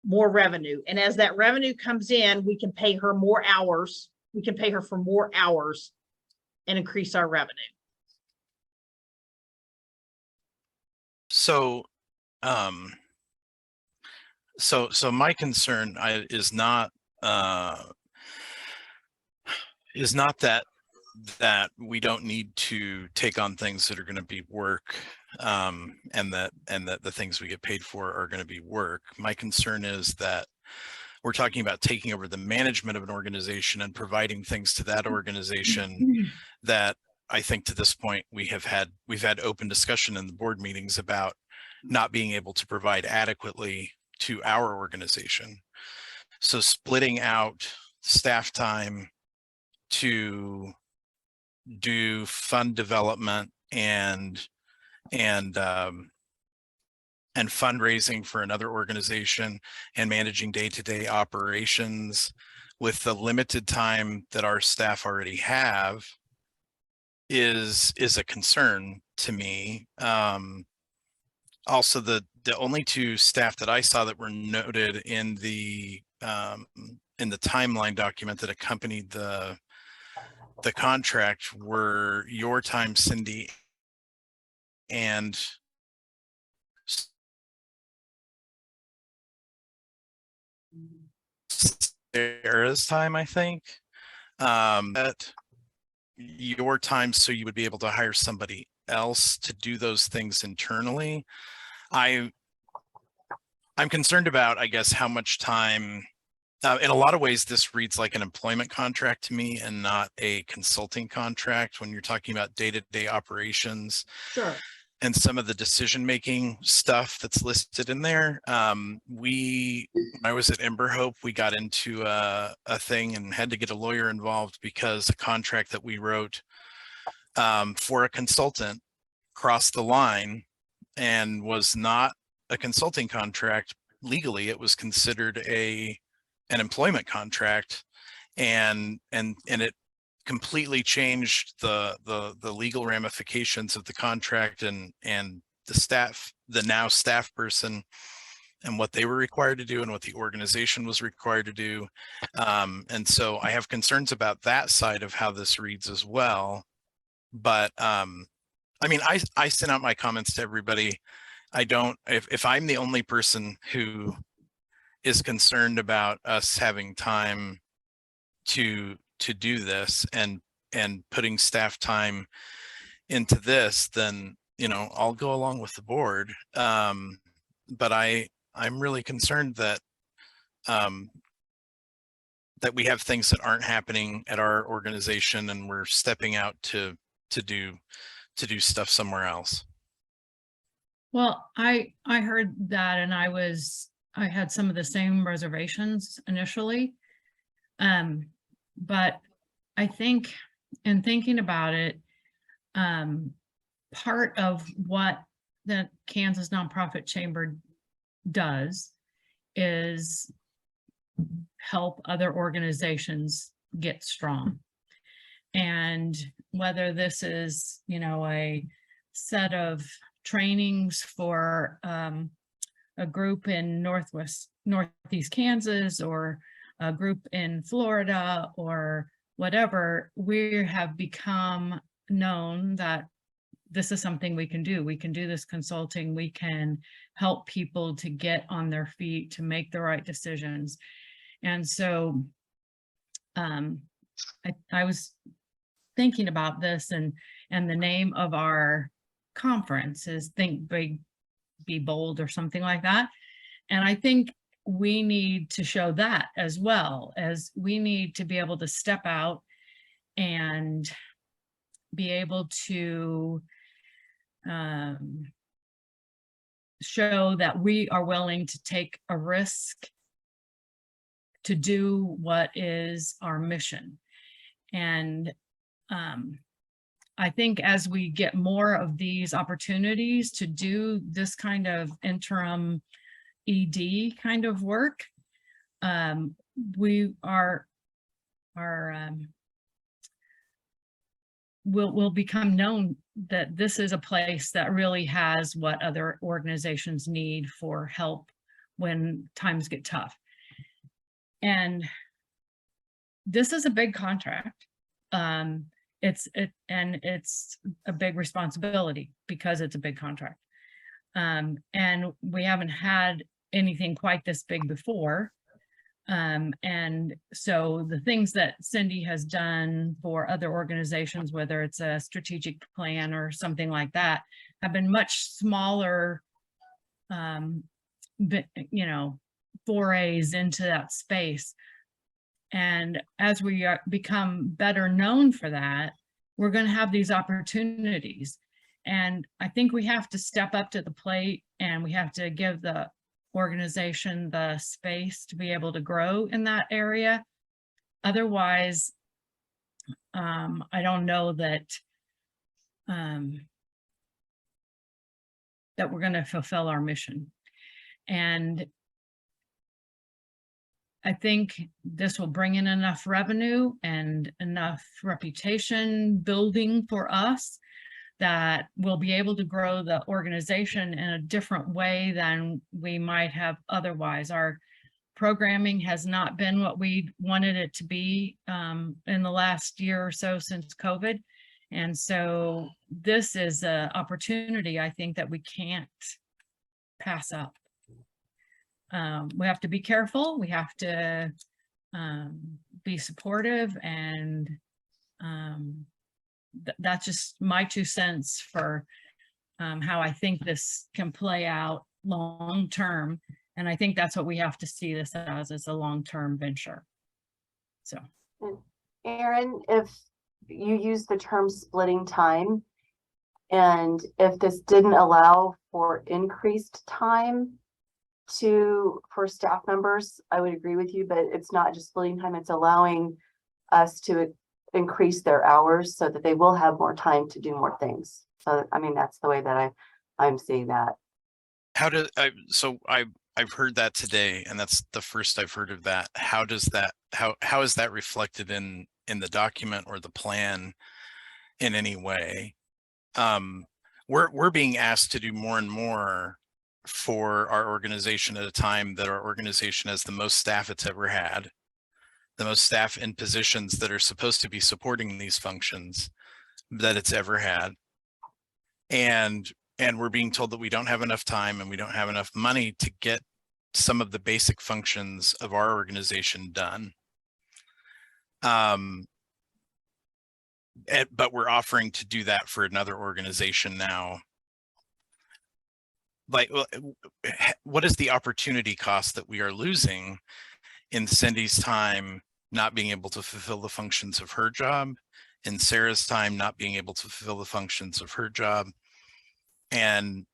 more revenue. And as that revenue comes in, we can pay her more hours. We can pay her for more hours and increase our revenue. So, so my concern is not that we don't need to take on things that are going to be work, and that the things we get paid for are going to be work. My concern is that we're talking about taking over the management of an organization and providing things to that organization that I think to this point we've had open discussion in the board meetings about not being able to provide adequately to our organization. So splitting out staff time to do fund development and fundraising for another organization and managing day-to-day operations with the limited time that our staff already have is a concern to me. Also, the only two staff that I saw that were noted in the timeline document that accompanied the contract were your time, Cindy, and Sarah's time, I think. At your time, so you would be able to hire somebody else to do those things internally. I'm concerned about, I guess, how much time. In a lot of ways, this reads like an employment contract to me and not a consulting contract when you're talking about day-to-day operations. Sure. And some of the decision-making stuff that's listed in there. When I was at Ember Hope, we got into a thing and had to get a lawyer involved because a contract that we wrote for a consultant crossed the line and was not a consulting contract. Legally, it was considered an employment contract, and it completely changed the legal ramifications of the contract and the now staff person and what they were required to do and what the organization was required to do. And so I have concerns about that side of how this reads as well. But I mean, I sent out my comments to everybody. If I'm the only person who is concerned about us having time to do this and putting staff time into this, then, I'll go along with the board. But I'm really concerned that we have things that aren't happening at our organization and we're stepping out to do stuff somewhere else. Well, I heard that and I had some of the same reservations initially. But I think in thinking about it, part of what the Kansas Nonprofit Chamber does is help other organizations get strong. And whether this is, a set of trainings for a group in Northeast Kansas or a group in Florida or whatever, we have become known that this is something we can do. We can do this consulting. We can help people to get on their feet, to make the right decisions. And so I was thinking about this, and the name of our conference is Think Big, Be Bold or something like that. And I think we need to show that as well, as we need to be able to step out and be able to show that we are willing to take a risk to do what is our mission. And I think as we get more of these opportunities to do this kind of interim ED kind of work, we will become known that this is a place that really has what other organizations need for help when times get tough. And this is a big contract. It's a big responsibility because it's a big contract. And we haven't had anything quite this big before. And so the things that Cindy has done for other organizations, whether it's a strategic plan or something like that, have been much smaller, forays into that space. And as we become better known for that, we're going to have these opportunities. And I think we have to step up to the plate, and we have to give the organization the space to be able to grow in that area. Otherwise, I don't know that that we're going to fulfill our mission. And I think this will bring in enough revenue and enough reputation building for us that we'll be able to grow the organization in a different way than we might have otherwise. Our programming has not been what we wanted it to be in the last year or so since COVID. And so this is an opportunity, I think, that we can't pass up. We have to be careful. We have to be supportive, and that's just my 2 cents for how I think this can play out long term. And I think that's what we have to see this as a long-term venture. So, Aaron, if you use the term splitting time, and if this didn't allow for increased time for staff members, I would agree with you, but it's not just splitting time, it's allowing us to increase their hours so that they will have more time to do more things. So, I mean, that's the way that I'm seeing that. I've heard that today, and that's the first I've heard of that. How is that reflected in the document or the plan in any way? We're being asked to do more and more for our organization at a time that our organization has the most staff it's ever had, the most staff in positions that are supposed to be supporting these functions that it's ever had. And we're being told that we don't have enough time and we don't have enough money to get some of the basic functions of our organization done. But we're offering to do that for another organization now. Like, what is the opportunity cost that we are losing in Cindy's time not being able to fulfill the functions of her job, in Sarah's time not being able to fulfill the functions of her job, and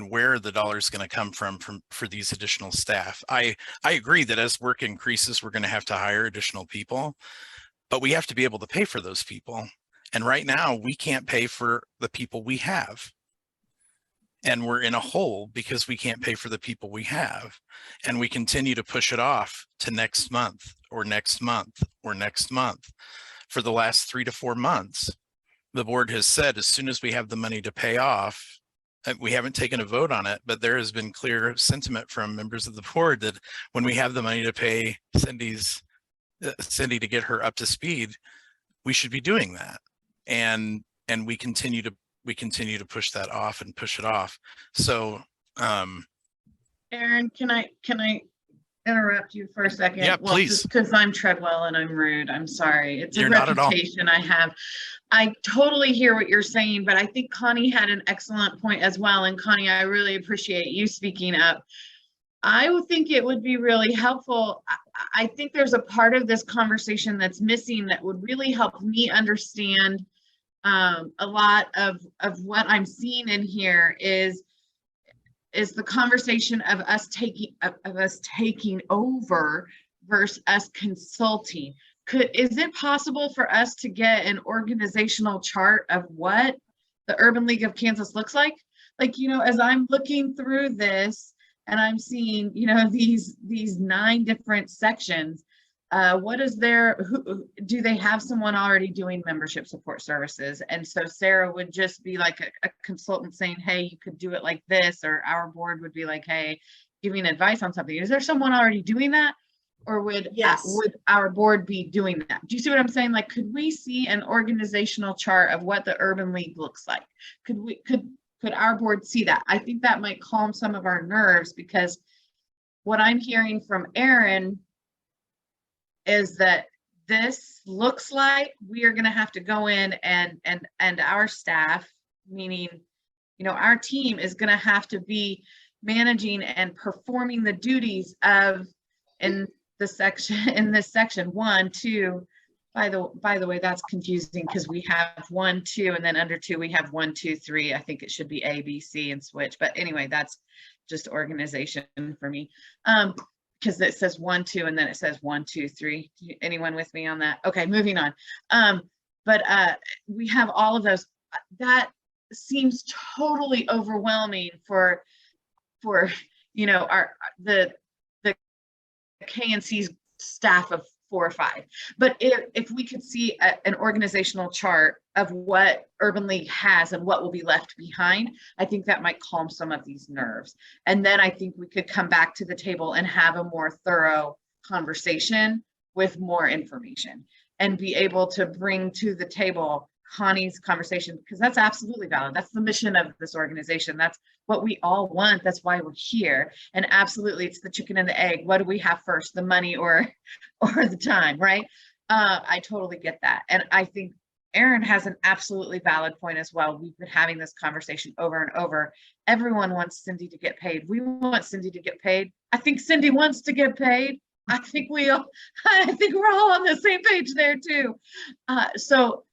where are the dollars going to come from for these additional staff? I agree that as work increases, we're going to have to hire additional people, but we have to be able to pay for those people. And right now we can't pay for the people we have. And we're in a hole because we can't pay for the people we have. And we continue to push it off to next month or next month or next month. For the last 3 to 4 months, the board has said, as soon as we have the money to pay off, we haven't taken a vote on it, but there has been clear sentiment from members of the board that when we have the money to pay Cindy to get her up to speed, we should be doing that. And we continue to push that off and push it off. So, Aaron, can I interrupt you for a second? Yeah, please. Because I'm Treadwell and I'm rude. I'm sorry. It's a You're not at all. reputation I have. I totally hear what you're saying, but I think Connie had an excellent point as well. And Connie, I really appreciate you speaking up. I would think it would be really helpful. I think there's a part of this conversation that's missing that would really help me understand a lot of what I'm seeing in here is the conversation of us taking over versus us consulting. Is it possible for us to get an organizational chart of what the Urban League of Kansas looks like? Like, you know, as I'm looking through this and I'm seeing, you know, these 9 different sections, what is there, do they have someone already doing membership support services? And so Sarah would just be like a consultant saying, hey, you could do it like this, or our board would be like, hey, giving advice on something. Is there someone already doing that? Or would our board be doing that? Do you see what I'm saying? Like, could we see an organizational chart of what the Urban League looks like? Could our board see that? I think that might calm some of our nerves, because what I'm hearing from Aaron is that this looks like we are going to have to go in and our staff, meaning, you know, our team is going to have to be managing and performing the duties of in this section 1, 2. By the way, that's confusing because we have 1, 2, and then under 2 we have 1, 2, 3. I think it should be A, B, C, and switch. But anyway, that's just organization for me. Because it says 1, 2, and then it says 1, 2, 3. Anyone with me on that? Okay, moving on. But we have all of those. That seems totally overwhelming for you know, the KNC's staff of 4 or 5. But if we could see an organizational chart of what Urban League has and what will be left behind, I think that might calm some of these nerves. And then I think we could come back to the table and have a more thorough conversation with more information and be able to bring to the table Connie's conversation, because that's absolutely valid. That's the mission of this organization. That's what we all want. That's why we're here. And absolutely, it's the chicken and the egg. What do we have first, the money or the time, right? I totally get that. And I think Aaron has an absolutely valid point as well. We've been having this conversation over and over. Everyone wants Cindy to get paid. We want Cindy to get paid. I think Cindy wants to get paid. I think we're all on the same page there too. So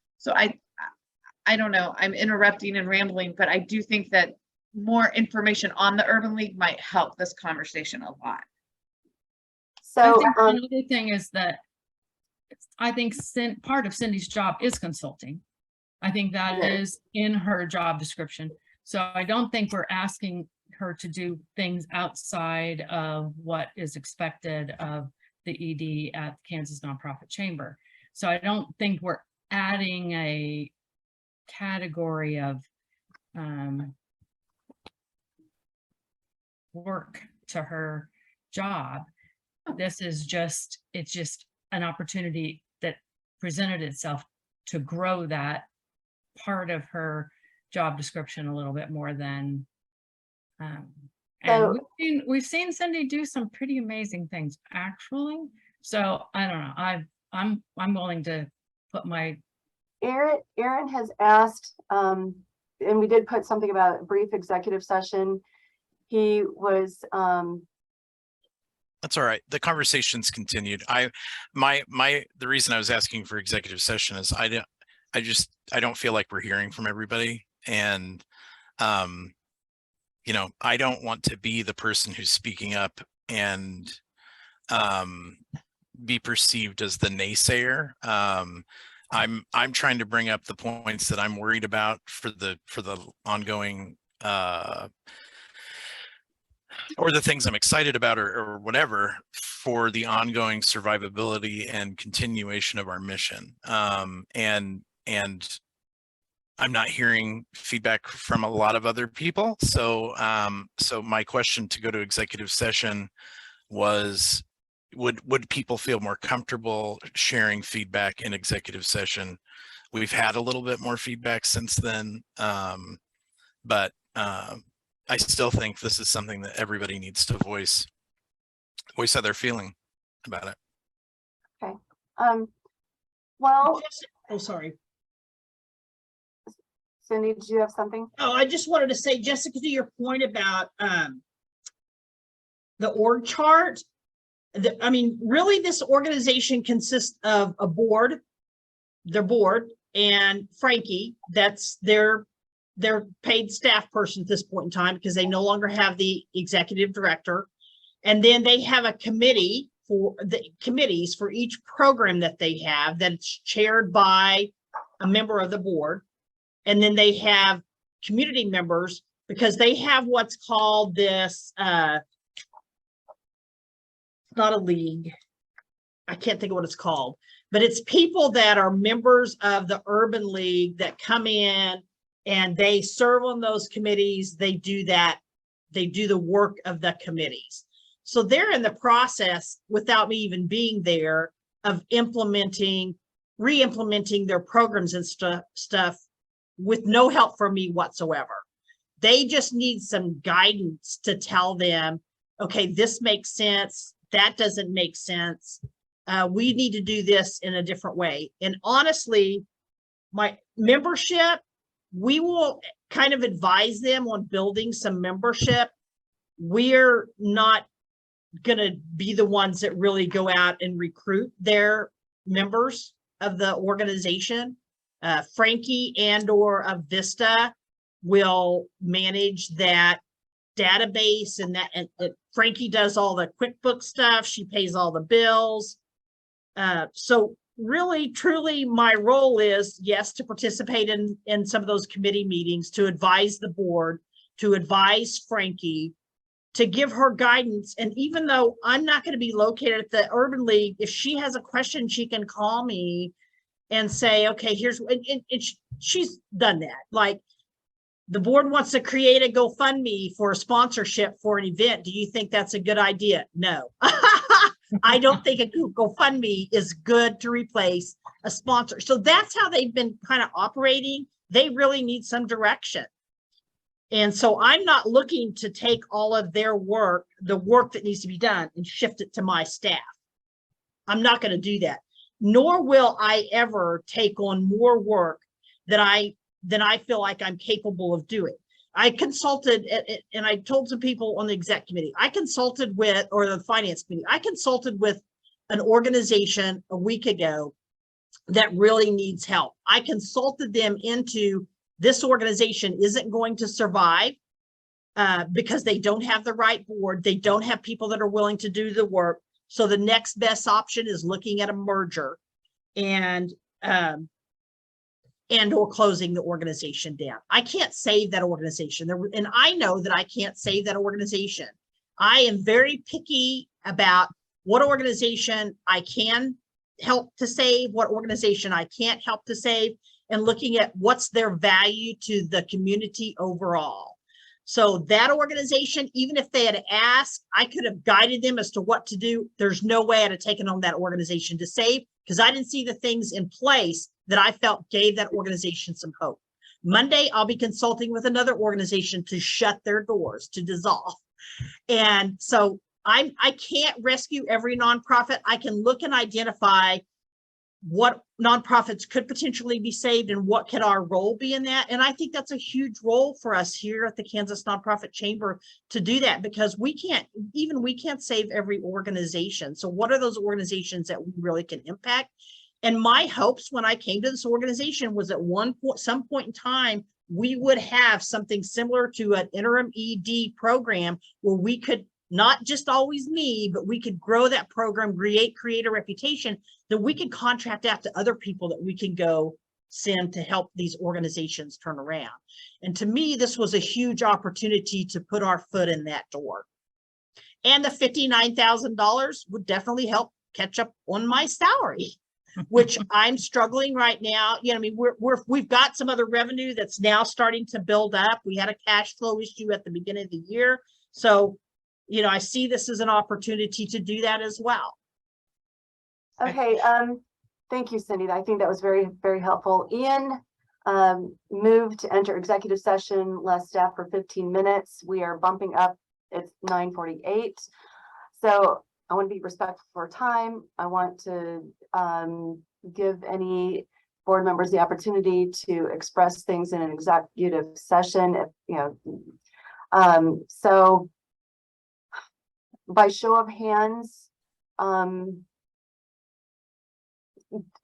I don't know, I'm interrupting and rambling, but I do think that more information on the Urban League might help this conversation a lot. So I think another thing is that I think part of Cindy's job is consulting. I think that is in her job description. So I don't think we're asking her to do things outside of what is expected of the ED at Kansas Nonprofit Chamber. So I don't think we're adding a category of work to her job. It's just an opportunity that presented itself to grow that part of her job description a little bit more than and we've seen Cindy do some pretty amazing things actually. So I don't know, I'm willing to put my Aaron has asked, and we did put something about a brief executive session. He was That's all right. The conversation's continued. The reason I was asking for executive session is I don't feel like we're hearing from everybody. And you know, I don't want to be the person who's speaking up and be perceived as the naysayer. I'm trying to bring up the points that I'm worried about for the ongoing or the things I'm excited about or whatever for the ongoing survivability and continuation of our mission. And I'm not hearing feedback from a lot of other people. So so my question to go to executive session was, would people feel more comfortable sharing feedback in executive session? We've had a little bit more feedback since then, but I still think this is something that everybody needs to voice. voice how they're feeling about it. Well, Oh, sorry. Cindy, did you have something? Oh, I just wanted to say, Jessica, to your point about the org chart. I mean, really, this organization consists of a board, their board, and Frankie, that's their paid staff person at this point in time because they no longer have the executive director. And then they have a committee for the committees for each program that they have that's chaired by a member of the board. And then they have community members because they have what's called this, not a league. I can't think of what it's called, but it's people that are members of the Urban League that come in and they serve on those committees. They do that. They do the work of the committees. So they're in the process, without me even being there, of re-implementing their programs and stuff with no help from me whatsoever. They just need some guidance to tell them, okay, this makes sense. That doesn't make sense. We need to do this in a different way. And honestly, my membership, we will kind of advise them on building some membership. We're not going to be the ones that really go out and recruit their members of the organization. Frankie and/or of Vista will manage that database, and Frankie does all the QuickBooks stuff. She pays all the bills. So really, truly, my role is, yes, to participate in some of those committee meetings, to advise the board, to advise Frankie, to give her guidance. And even though I'm not going to be located at the Urban League, if she has a question, she can call me and say, okay, here's, and she's done that. Like, the board wants to create a GoFundMe for a sponsorship for an event. Do you think that's a good idea? No. I don't think a GoFundMe is good to replace a sponsor. So that's how they've been kind of operating. They really need some direction. And so I'm not looking to take all of their work, the work that needs to be done, and shift it to my staff. I'm not going to do that. Nor will I ever take on more work than I feel like I'm capable of doing. I consulted, and I told some people on the exec committee, I consulted with, or the finance committee, I consulted with an organization a week ago that really needs help. I consulted them into this organization isn't going to survive because they don't have the right board. They don't have people that are willing to do the work. So the next best option is looking at a merger and or closing the organization down. I can't save that organization. And I know that I can't save that organization. I am very picky about what organization I can help to save, what organization I can't help to save, and looking at what's their value to the community overall. So that organization, even if they had asked, I could have guided them as to what to do. There's no way I'd have taken on that organization to save because I didn't see the things in place that I felt gave that organization some hope. Monday, I'll be consulting with another organization to shut their doors, to dissolve. And so I can't rescue every nonprofit. I can look and identify what nonprofits could potentially be saved and what can our role be in that. And I think that's a huge role for us here at the Kansas Nonprofit Chamber to do that, because we can't save every organization. So what are those organizations that we really can impact? And my hopes when I came to this organization was at some point in time, we would have something similar to an interim ED program where we could, not just always me, but we could grow that program, create a reputation that we can contract out to other people that we can go send to help these organizations turn around. And to me, this was a huge opportunity to put our foot in that door. And the $59,000 would definitely help catch up on my salary, which I'm struggling right now. You know, I mean, we've got some other revenue that's now starting to build up. We had a cash flow issue at the beginning of the year. So, you know, I see this as an opportunity to do that as well. Okay, thank you, Cindy. I think that was very, very helpful. Ian moved to enter executive session, less staff for 15 minutes. We are bumping up, it's 9:48. So I want to be respectful for time. I want to give any board members the opportunity to express things in an executive session, if, you know. So by show of hands,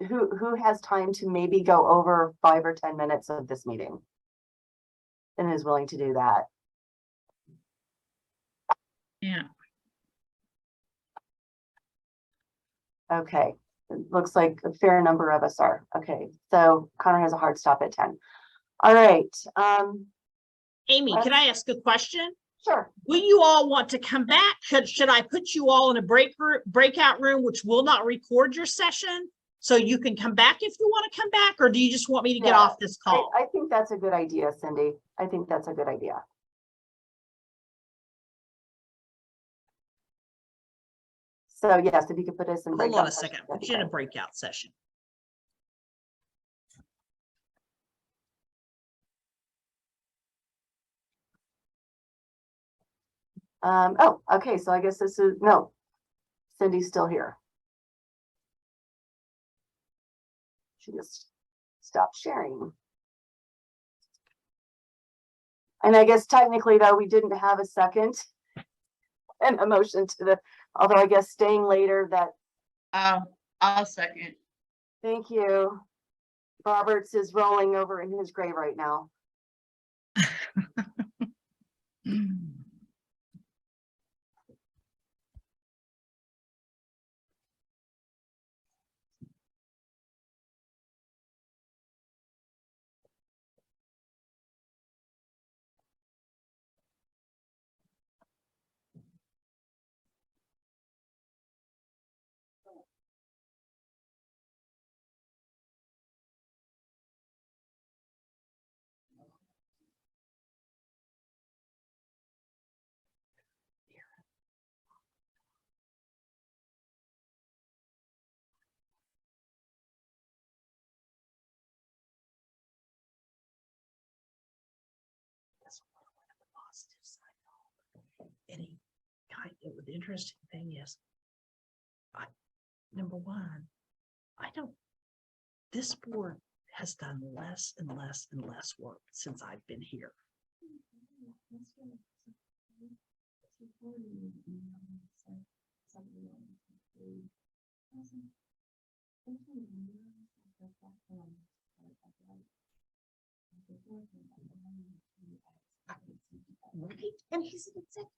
who has time to maybe go over 5 or 10 minutes of this meeting and is willing to do that? Yeah. Okay, it looks like a fair number of us are. Okay, so Connor has a hard stop at 10. All right. Amy, can I ask a question? Sure. Will you all want to come back? Should I put you all in a breakout room, which will not record your session? So you can come back if you want to come back, or do you just want me to get Yeah, off this call? I think that's a good idea, Cindy. I think that's a good idea. So yes, if you could put us in. Hold on breakout a second. sessions, Put that'd be you in a great. breakout session. Oh, okay, so I guess this is, no, Cindy's still here. She just stopped sharing. And I guess technically though, we didn't have a second and a motion to the, although I guess staying later that, I'll second. thank you. Roberts is rolling over in his grave right now. Any kind of, the interesting thing is, number one, this board has done less and less and less work since I've been here. Right? And he's an executive.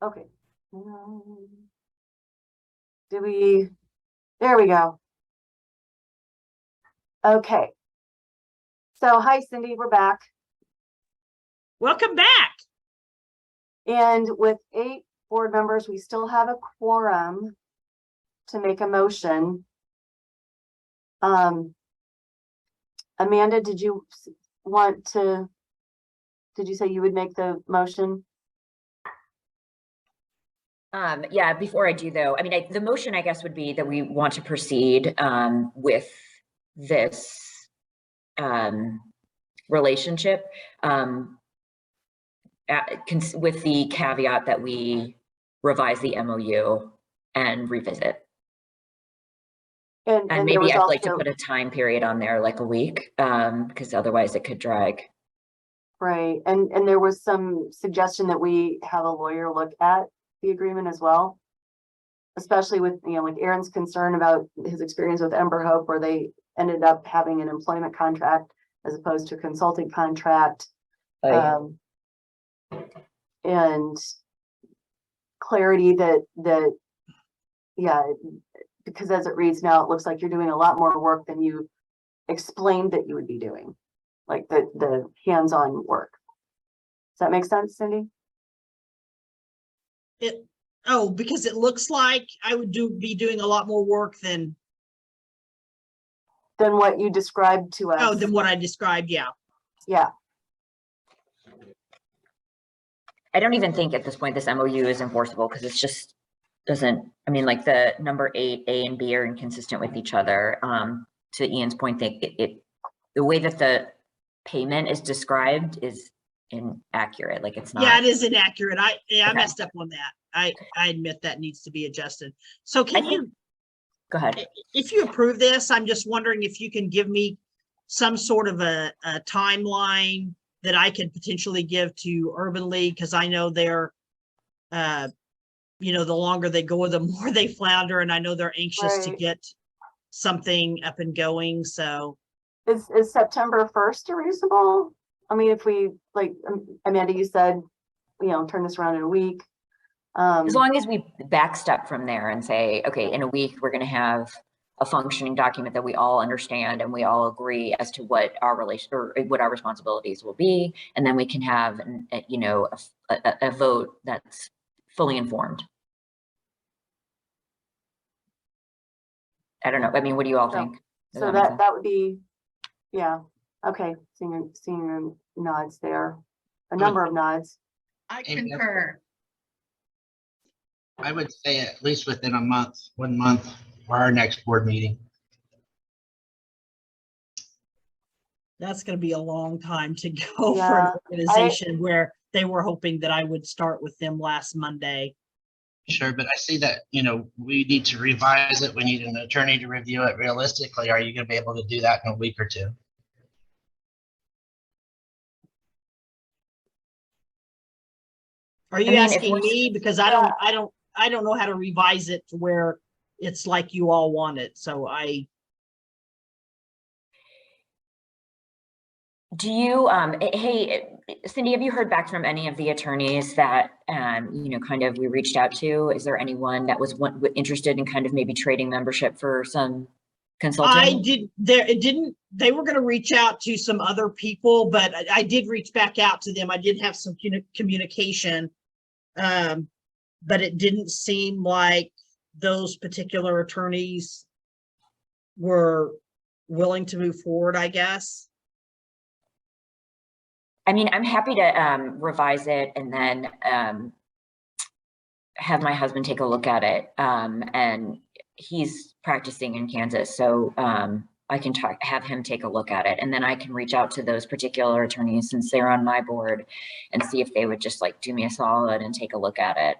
Okay. There we go. Okay. So hi Cindy, we're back. Welcome back. And with 8 board members, we still have a quorum to make a motion. Amanda, did you say you would make the motion? Yeah, before I do though, I mean, the motion I guess would be that we want to proceed with this relationship with the caveat that we revise the MOU and revisit. And maybe I'd like to put a time period on there, like a week, because otherwise it could drag. Right, and there was some suggestion that we have a lawyer look at the agreement as well, especially with, you know, like Aaron's concern about his experience with Ember Hope, where they ended up having an employment contract as opposed to a consulting contract. And clarity that yeah, because as it reads now, it looks like you're doing a lot more work than you explained that you would be doing, like the hands-on work. Does that make sense, Cindy? Because it looks like I would be doing a lot more work than what you described to us. than what I described. Yeah. Yeah. I don't even think at this point this MOU is enforceable because it's just doesn't, I mean, like the number 8, A and B are inconsistent with each other. To Ian's point, the way that the payment is described is inaccurate. Like it's not. Yeah, it is inaccurate. I Okay. messed up on that. I admit that needs to be adjusted. So can you go ahead? If you approve this, I'm just wondering if you can give me some sort of a timeline that I could potentially give to Urban League, because I know they're, you know, the longer they go, the more they flounder, and I know they're anxious to get something up and going. So is September 1st reasonable? I mean, if we, like Amanda, you said, you know, turn this around in a week. As long as we backstep from there and say, okay, in a week, we're going to have a functioning document that we all understand and we all agree as to what our relation or what our responsibilities will be. And then we can have, you know, a vote that's fully informed. I don't know. I mean, what do you all think? So that would be, yeah. Okay. Seeing nods there, a number of nods. I concur. I would say at least within a month, 1 month, for our next board meeting. that's going to be a long time to go for an organization where they were hoping that I would start with them last Monday. Sure, but I see that, you know, we need to revise it. We need an attorney to review it realistically. Are you going to be able to do that in a week or two? Are you asking me? Because I don't know how to revise it to where it's like you all want it. So do you, hey, Cindy, have you heard back from any of the attorneys that, you know, kind of we reached out to? Is there anyone that was interested in kind of maybe trading membership for some consulting? They were going to reach out to some other people, but I did reach back out to them. I did have some communication, but it didn't seem like those particular attorneys were willing to move forward, I guess. I mean, I'm happy to revise it and then have my husband take a look at it. And he's practicing in Kansas, so I can have him take a look at it. And then I can reach out to those particular attorneys since they're on my board and see if they would just like do me a solid and take a look at it.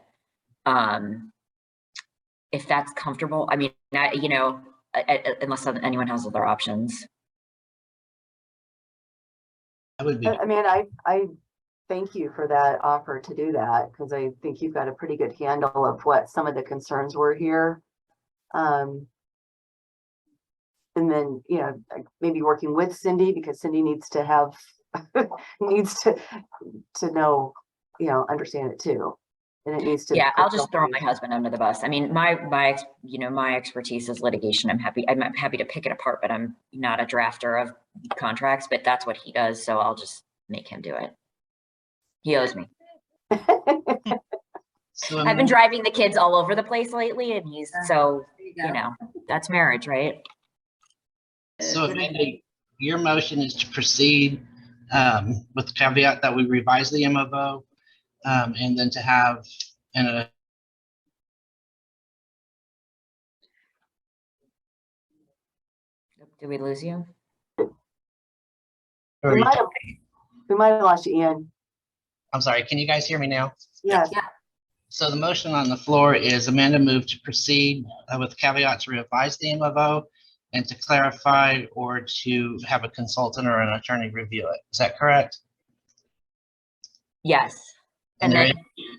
If that's comfortable, I mean, you know, unless anyone has other options. I would be. I mean, I thank you for that offer to do that, because I think you've got a pretty good handle of what some of the concerns were here. And then, you know, maybe working with Cindy, because Cindy needs to have, needs to know, you know, understand it too. and it needs to. Yeah, I'll just throw my husband under the bus. I mean, my expertise is litigation. I'm happy to pick it apart, but I'm not a drafter of contracts, but that's what he does. So I'll just make him do it. He owes me. So I've been driving the kids all over the place lately, and he's so, that's marriage, right? So Amanda, your motion is to proceed with the caveat that we revise the MOO and then to have Did we lose you? We might have lost you, Ian. I'm sorry, can you guys hear me now? Yes. Yeah. So the motion on the floor is Amanda moved to proceed with caveat to revise the MOO and to clarify or to have a consultant or an attorney review it. Is that correct? Yes. And And there then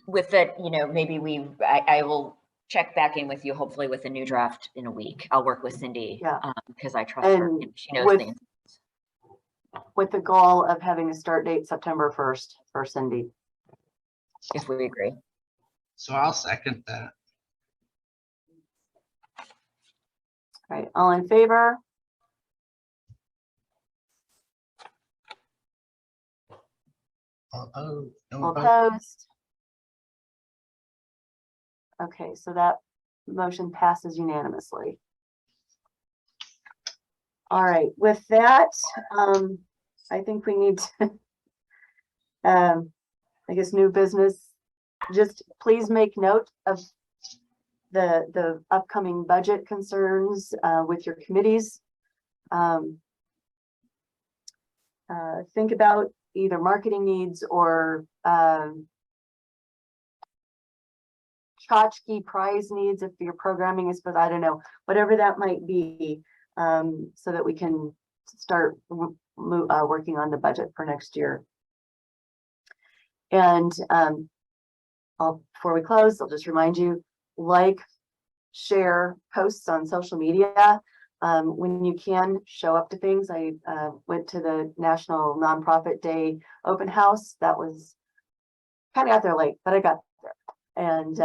with it, maybe I will check back in with you, hopefully with a new draft in a week. I'll work with Cindy. Yeah. Because I trust her. And She knows with- things. With the goal of having a start date September 1st for Cindy. If we agree. So I'll second that. All right, all in favor? All opposed? No All opposed? opposed? Okay, so that motion passes unanimously. All right, with that, I think we need to, I guess, new business. Just please make note of the upcoming budget concerns with your committees. Think about either marketing needs or tchotchke prize needs if your programming is, but I don't know, whatever that might be, so that we can start working on the budget for next year. And before we close, I'll just remind you, like, share posts on social media. When you can, show up to things. I went to the National Nonprofit Day open house. That was kind of out there late, but I got there. And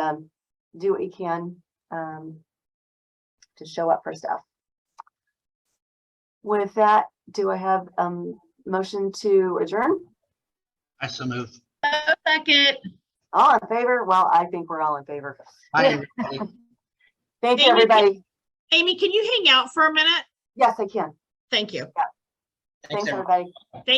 do what you can to show up for stuff. With that, do I have motion to adjourn? I so move. Second. All in favor? Well, I think we're all in favor. Bye, everybody. Thank you, Amy, everybody. Amy, can you hang out for a minute? Yes, I can. Thank you. Thanks, everyone. everybody. Thank